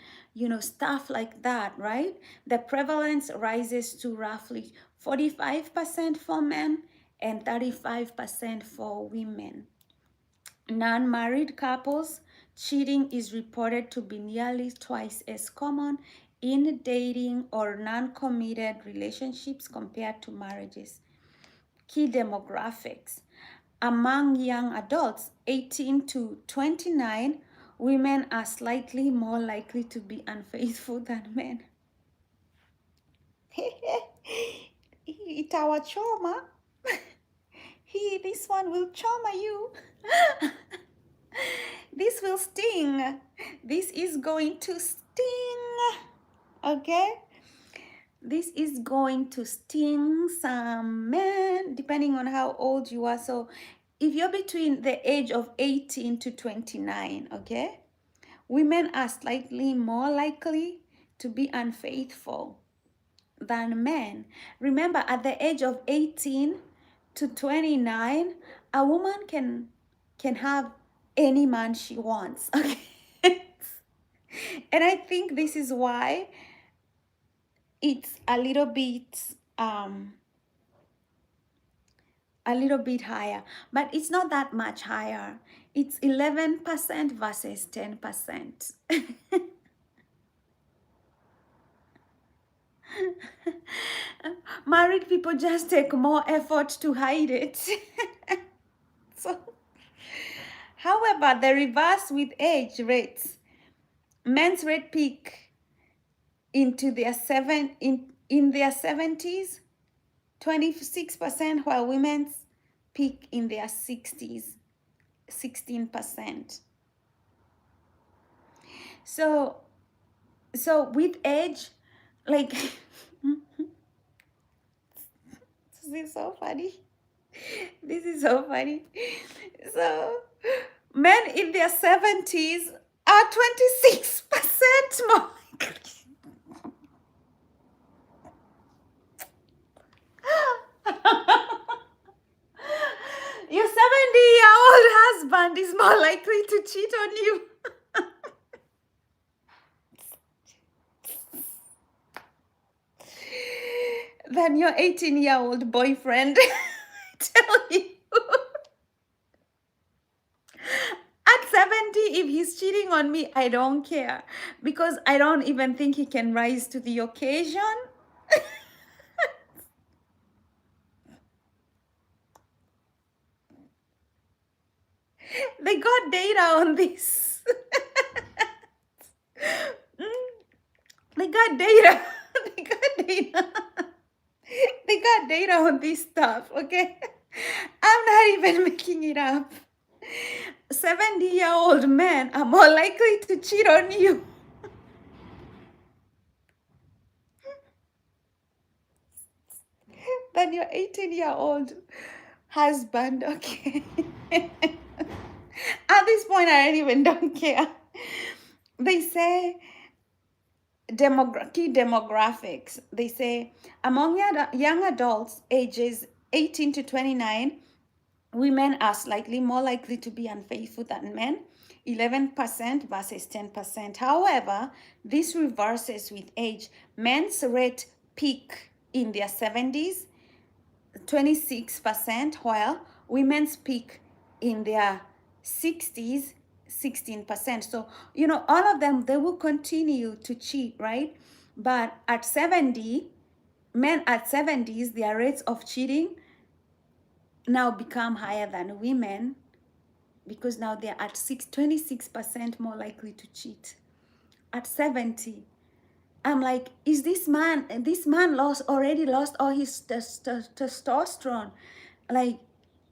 stuff like that, right? The prevalence rises to roughly 45% for men and 35% for women. Non-married couples, cheating is reported to be nearly twice as common in dating or non-committed relationships compared to marriages. Key demographics. Among young adults 18 to 29, women are slightly more likely to be unfaithful than men. Itawachoma. This one will choma you. This will sting. This is going to sting. Okay? This is going to sting some men, depending on how old you are. So if you're between the age of 18 to 29, okay? Women are slightly more likely to be unfaithful than men. Remember, at the age of 18 to 29, a woman can have any man she wants. Okay. And I think this is why it's a little bit higher, but it's not that much higher. It's 11% versus 10%. Married people just take more effort to hide it. So, however, the reverse with age rates. Men's rate peak into their in their 70s, 26%, while women's peak in their 60s, 16%. So with age, like this is so funny. This is so funny. So men in their 70s are 26% more likely. Your 70-year-old husband is more likely to cheat on you. Than your 18-year-old boyfriend. I tell you. At 70, if he's cheating on me, I don't care. Because I don't even think he can rise to the occasion. They got data on this. They got data. They got data. They got data on this stuff, okay? I'm not even making it up. 70-year-old men are more likely to cheat on you than your 18-year-old husband, okay? At this point, I don't care. They say key demographics. They say among young adults ages 18 to 29, women are slightly more likely to be unfaithful than men, 11% versus 10%. However, this reverses with age. Men's rate peak in their 70s, 26%, while women's peak in their 60s, 16%. So, all of them, they will continue to cheat, right? But at 70, Men at 70s, their rates of cheating now become higher than women because now they're at 26% more likely to cheat. At 70, I'm like, is this man already lost all his testosterone? Like,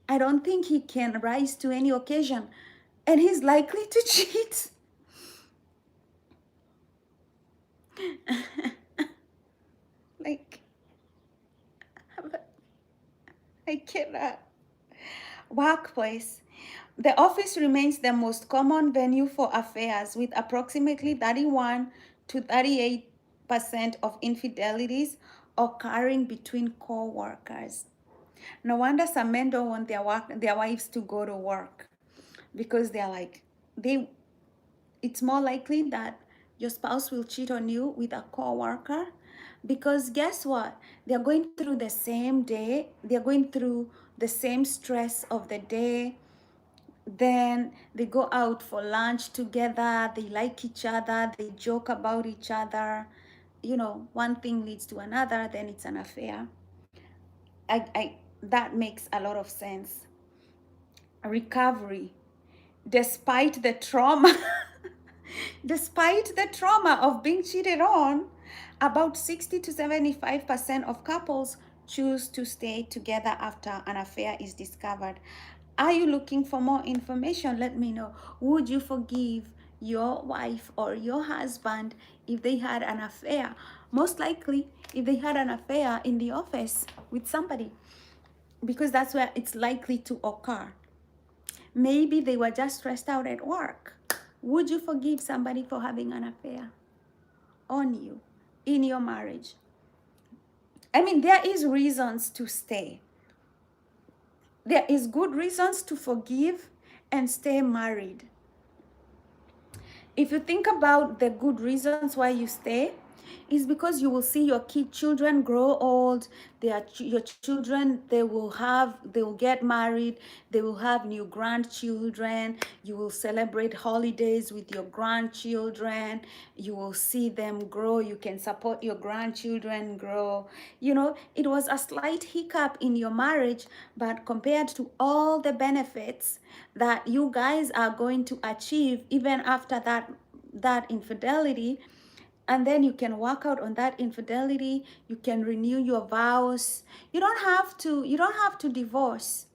I don't think he can rise to any occasion. And he's likely to cheat. Like, I cannot. Workplace. The office remains the most common venue for affairs, with approximately 31 to 38% of infidelities occurring between co-workers. No wonder some men don't want their wives to go to work, because they're like, it's more likely that your spouse will cheat on you with a co-worker, because guess what? They're going through the same day, they're going through the same stress of the day. Then they go out for lunch together, they like each other, they joke about each other. You know, one thing leads to another, then it's an affair. That makes a lot of sense. Recovery. Despite the trauma, despite the trauma of being cheated on, about 60 to 75% of couples choose to stay together after an affair is discovered. Are you looking for more information? Let me know. Would you forgive your wife or your husband if they had an affair? Most likely, if they had an affair in the office with somebody, because that's where it's likely to occur. Maybe they were just stressed out at work. Would you forgive somebody for having an affair on you in your marriage? I mean, there is reasons to stay. There is good reasons to forgive and stay married. If you think about the good reasons why you stay, is because you will see your children grow old. Your children, they will get married, they will have new grandchildren. You will celebrate holidays with your grandchildren. You will see them grow. You can support your grandchildren grow. You know, it was a slight hiccup in your marriage, but compared to all the benefits that you guys are going to achieve even after that infidelity, and then you can work out on that infidelity, you can renew your vows. You don't have to divorce.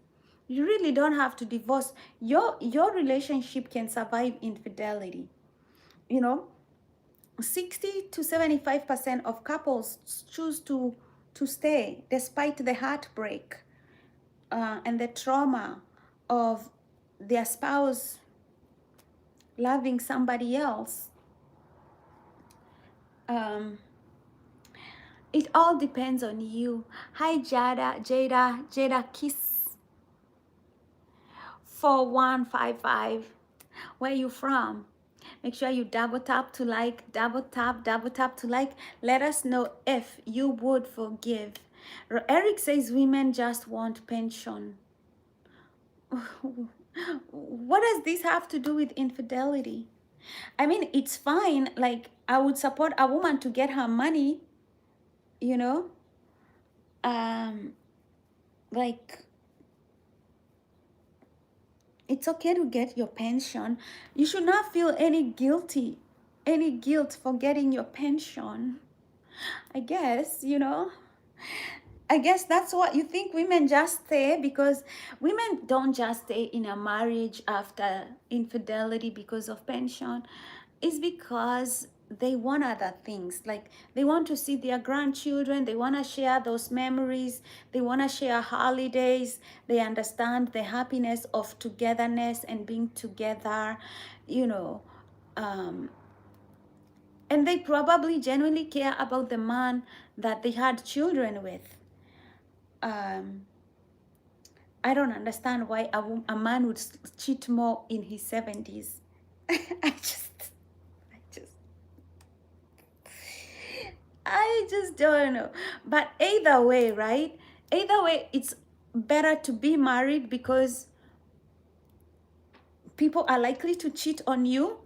You really don't have to divorce. Your relationship can survive infidelity. You know, 60 to 75% of couples choose to stay despite the heartbreak and the trauma of their spouse loving somebody else. It all depends on you. Hi, Jada Kiss 4155. Where you from? Make sure you double tap to like, double tap to like. Let us know if you would forgive. Eric says women just want pension. What does this have to do with infidelity? I mean, it's fine. Like, I would support a woman to get her money, you know? Like, it's okay to get your pension. You should not feel any guilt for getting your pension. I guess, I guess that's what you think. Women just stay because women don't just stay in a marriage after infidelity because of pension. It's because they want other things. Like, they want to see their grandchildren, they want to share those memories, they want to share holidays, they understand the happiness of togetherness and being together, you know. And they probably genuinely care about the man that they had children with. I don't understand why a man would cheat more in his 70s. I just don't know. But either way, right? Either way, it's better to be married because people are likely to cheat on you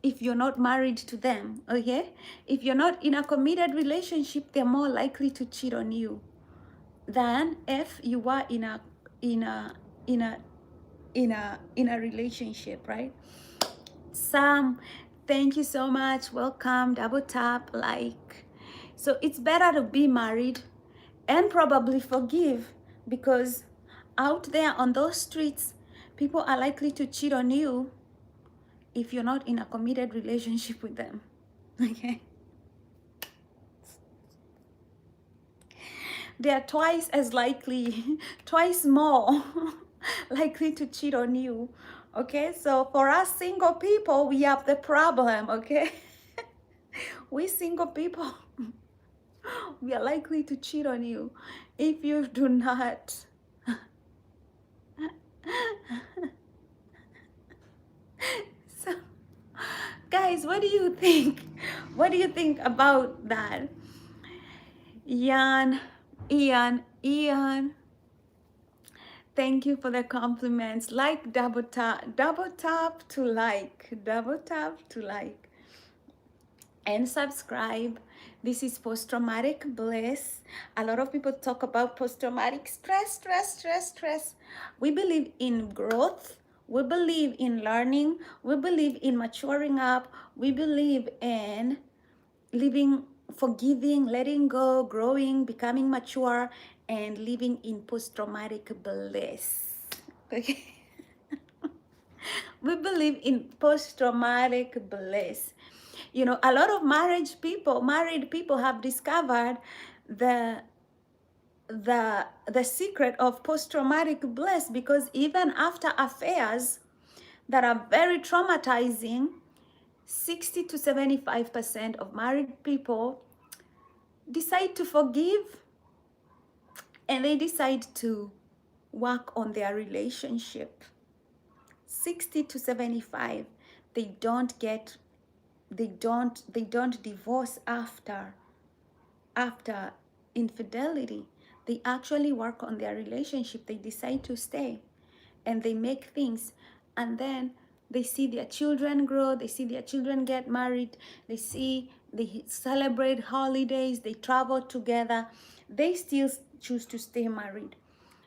if you're not married to them, okay? If you're not in a committed relationship, they're more likely to cheat on you than if you are in a in a in a in a relationship, right? Sam, thank you so much. Welcome. Double tap, like. So it's better to be married and probably forgive, because out there on those streets, people are likely to cheat on you if you're not in a committed relationship with them. Okay? They are twice as likely, twice more likely to cheat on you. Okay? So for us single people, we have the problem, okay? We single people, we are likely to cheat on you if you do not. So, guys, what do you think? What do you think about that? Ian, Ian, thank you for the compliments. Like, double tap to like, double tap to like, and subscribe. This is post-traumatic bliss. A lot of people talk about post-traumatic stress. We believe in growth. We believe in learning. We believe in maturing up. We believe in living, forgiving, letting go, growing, becoming mature, and living in post-traumatic bliss. Okay? We believe in post-traumatic bliss. You know, a lot of married people have discovered the secret of post-traumatic bliss, because even after affairs that are very traumatizing, 60 to 75% of married people decide to forgive, and they decide to work on their relationship. 60 to 75, they don't divorce after infidelity. They actually work on their relationship. They decide to stay, and they make things, and then they see their children grow, they see their children get married, they celebrate holidays, they travel together. They still choose to stay married,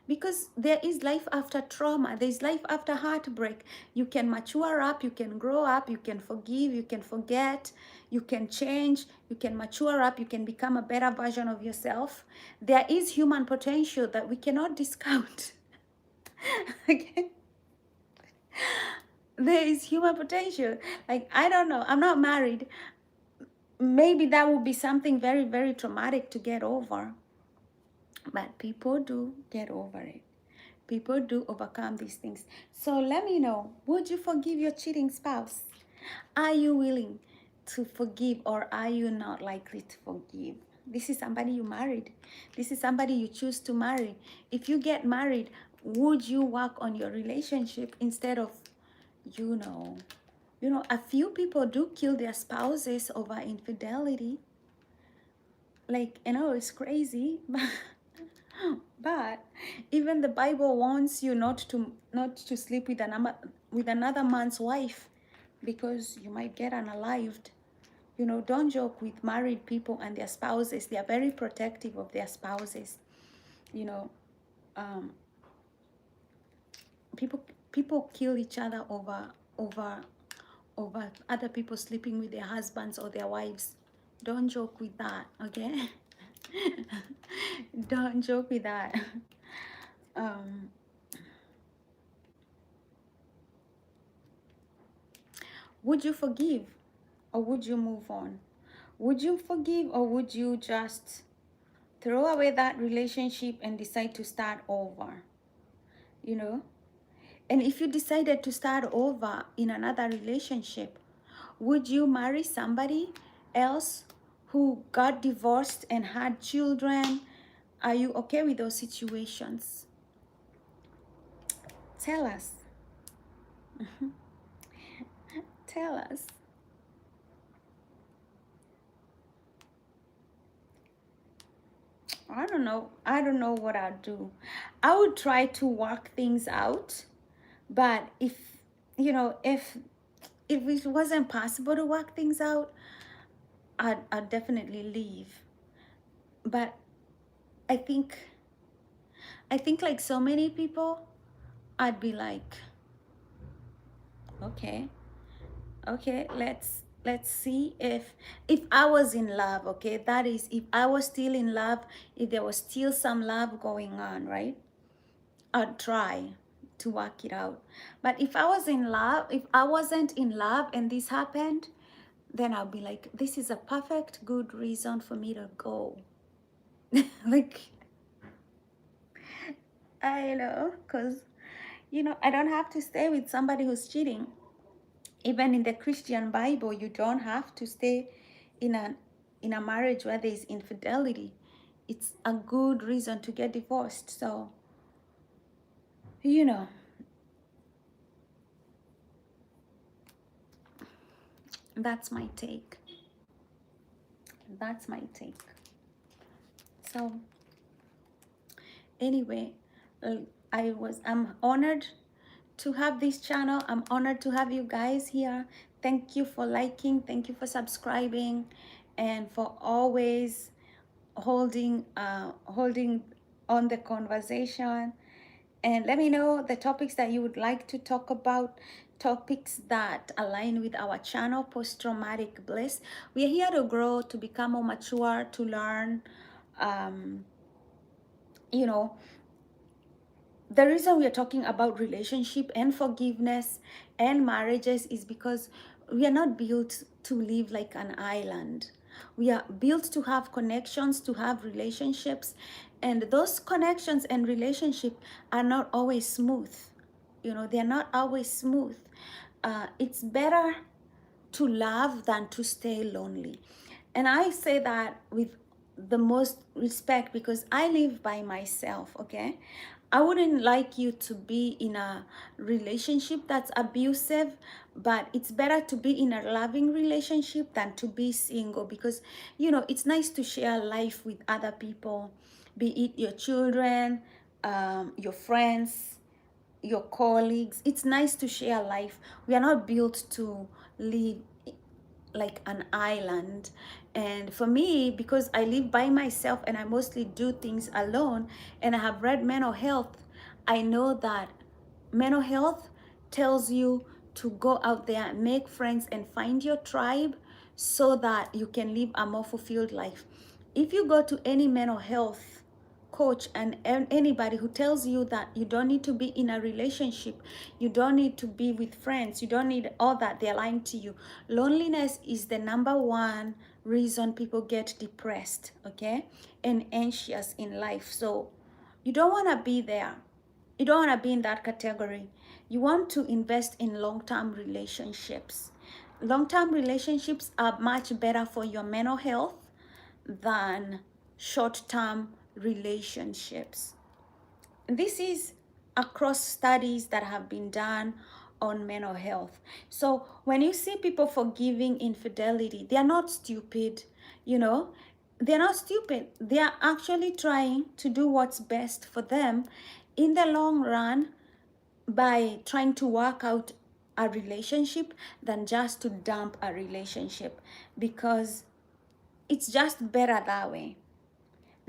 because there is life after trauma. There's life after heartbreak. You can mature up, you can grow up, you can forgive, you can forget, you can change, you can mature up, you can become a better version of yourself. There is human potential that we cannot discount. Okay? There is human potential. Like, I don't know, I'm not married. Maybe that would be something very, very traumatic to get over. But people do get over it. People do overcome these things. So let me know, would you forgive your cheating spouse? Are you willing to forgive, or are you not likely to forgive? This is somebody you married. This is somebody you choose to marry. If you get married, would you work on your relationship instead of, you know, a few people do kill their spouses over infidelity. Like, it's crazy. But even the Bible warns you not to sleep with another man's wife, because you might get unalived. Don't joke with married people and their spouses. They are very protective of their spouses. Um, people kill each other over other people sleeping with their husbands or their wives. Don't joke with that, okay? Don't joke with that. Would you forgive, or would you move on? Would you forgive, or would you just throw away that relationship and decide to start over? And if you decided to start over in another relationship, would you marry somebody else who got divorced and had children? Are you okay with those situations? Tell us. Tell us. I don't know what I'd do. I would try to work things out, but if if it wasn't possible to work things out, I'd definitely leave. But I think like so many people, I'd be like, okay, okay, let's see if I was in love, okay? That is, if I was still in love, if there was still some love going on, right? I'd try to work it out. But if I was in love, if I wasn't in love and this happened, then I'll be like, this is a perfect good reason for me to go. Like, I know, because I don't have to stay with somebody who's cheating. Even in the Christian Bible, you don't have to stay in a marriage where there is infidelity. It's a good reason to get divorced. So, you know, that's my take. That's my take. So, anyway, I'm honored to have this channel. I'm honored to have you guys here. Thank you for liking, thank you for subscribing, and for always holding on the conversation. And let me know the topics that you would like to talk about, topics that align with our channel, Post-Traumatic Bliss. We are here to grow, to become more mature, to learn. um, you know the reason we are talking about relationship and forgiveness and marriages is because we are not built to live like an island. We are built to have connections, to have relationships, and those connections and relationship are not always smooth. They're not always smooth. It's better to love than to stay lonely. And I say that with the most respect because I live by myself, okay? I wouldn't like you to be in a relationship that's abusive, but it's better to be in a loving relationship than to be single because, it's nice to share life with other people, be it your children, your friends, your colleagues. It's nice to share life. We are not built to live like an island. And for me, because I live by myself and I mostly do things alone, and I have read mental health, I know that mental health tells you to go out there, make friends, and find your tribe so that you can live a more fulfilled life. If you go to any mental health coach and anybody who tells you that you don't need to be in a relationship, you don't need to be with friends, you don't need all that, they're lying to you. Loneliness is the number one reason people get depressed, okay, and anxious in life. So you don't want to be there. You don't want to be in that category. You want to invest in long-term relationships. Long-term relationships are much better for your mental health than short-term relationships. This is across studies that have been done on mental health. So when you see people forgiving infidelity, they are not stupid, they're not stupid. They are actually trying to do what's best for them in the long run by trying to work out a relationship than just to dump a relationship, because it's just better that way.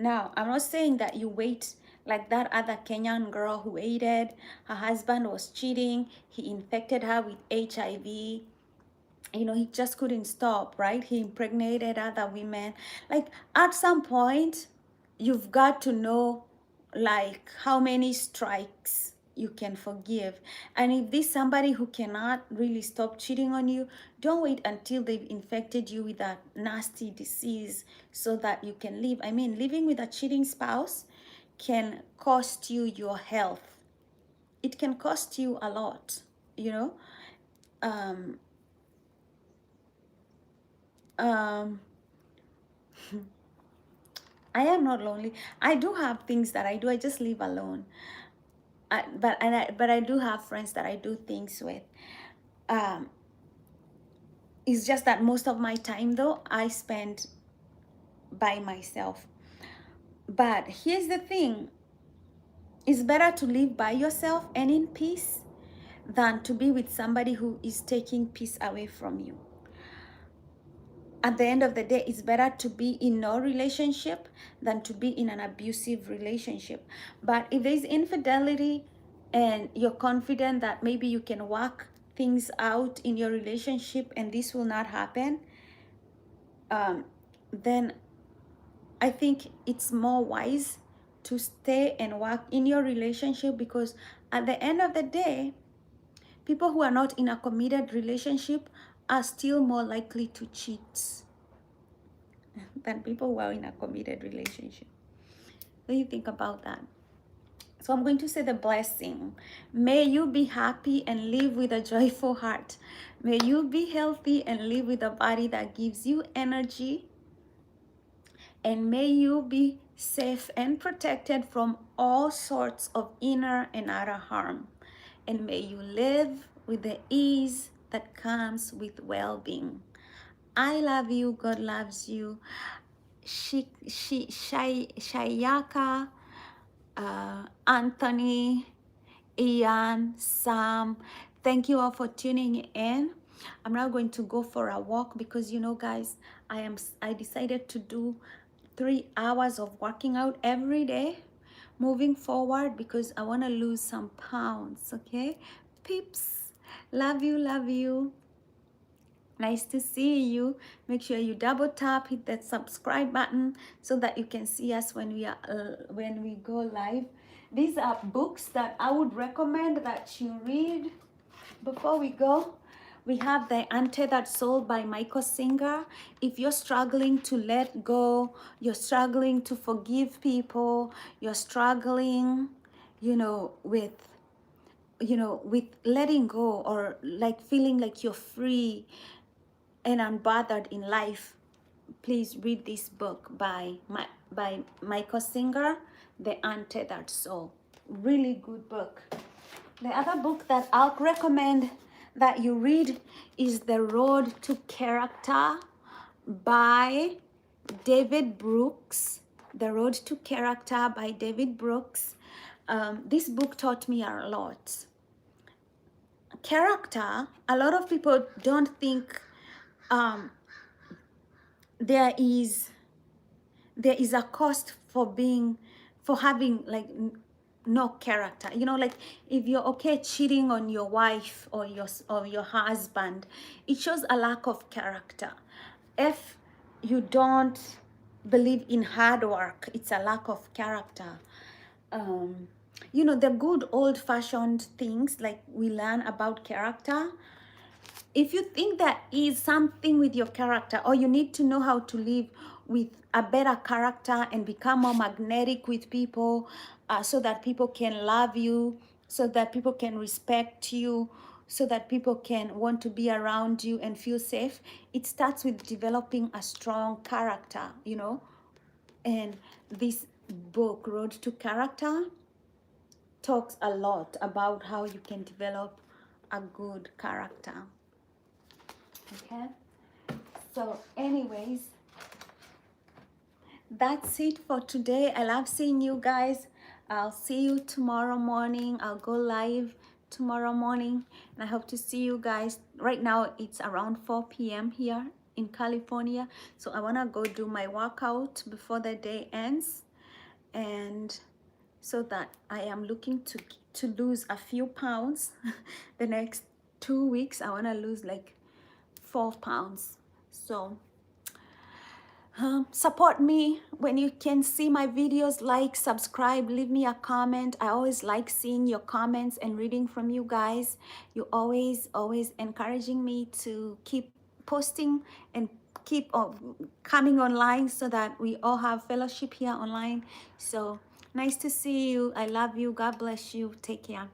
Now, I'm not saying that you wait like that other Kenyan girl who waited. Her husband was cheating. He infected her with HIV. He just couldn't stop, right? He impregnated other women. Like, at some point, you've got to know, like, how many strikes you can forgive. And if this somebody who cannot really stop cheating on you, don't wait until they've infected you with a nasty disease so that you can live. I mean, living with a cheating spouse can cost you your health. It can cost you a lot, you know. Um, um, I am not lonely. I do have things that I do. I just live alone. But I do have friends that I do things with. Um, it's just that most of my time, though, I spend by myself. But here's the thing: it's better to live by yourself and in peace than to be with somebody who is taking peace away from you. At the end of the day, it's better to be in no relationship than to be in an abusive relationship. But if there's infidelity and you're confident that maybe you can work things out in your relationship and this will not happen, then I think it's more wise to stay and work in your relationship, because at the end of the day, people who are not in a committed relationship are still more likely to cheat than people who are in a committed relationship. What do you think about that? So I'm going to say the blessing. May you be happy and live with a joyful heart. May you be healthy and live with a body that gives you energy. And may you be safe and protected from all sorts of inner and outer harm. And may you live with the ease that comes with well-being. I love you. God loves you. Shayaka, Anthony, Ian, Sam, thank you all for tuning in. I'm now going to go for a walk because, you know, guys, I decided to do 3 hours of working out every day moving forward because I want to lose some pounds. Okay, peeps, love you, love you. Nice to see you. Make sure you double tap, hit that subscribe button so that you can see us when we go live. These are books that I would recommend that you read before we go. We have The Untethered Soul by Michael Singer. If you're struggling to let go, you're struggling to forgive people, you're struggling, with letting go, or like feeling like you're free and unbothered in life, please read this book by Michael Singer, The Untethered Soul. Really good book. The other book that I'll recommend that you read is The Road to Character by David Brooks. The Road to Character by David Brooks. This book taught me a lot. Character, a lot of people don't think there is a cost for having like no character. Like if you're okay cheating on your wife or your husband, it shows a lack of character. If you don't believe in hard work, it's a lack of character. The good old-fashioned things like we learn about character. If you think there is something with your character, or you need to know how to live with a better character and become more magnetic with people, so that people can love you, so that people can respect you, so that people can want to be around you and feel safe, it starts with developing a strong character, And this book, Road to Character, talks a lot about how you can develop a good character. Okay, so anyways, that's it for today. I love seeing you guys. I'll see you tomorrow morning. I'll go live tomorrow morning, and I hope to see you guys. Right now it's around 4 p.m. here in California, so I want to go do my workout before the day ends, and so that I am looking to lose a few pounds. The next 2 weeks I want to lose like 4 pounds. So support me when you can see my videos. Like, subscribe, leave me a comment. I always like seeing your comments and reading from you guys. You always encouraging me to keep posting and keep coming online so that we all have fellowship here online. So nice to see you. I love you. God bless you. Take care.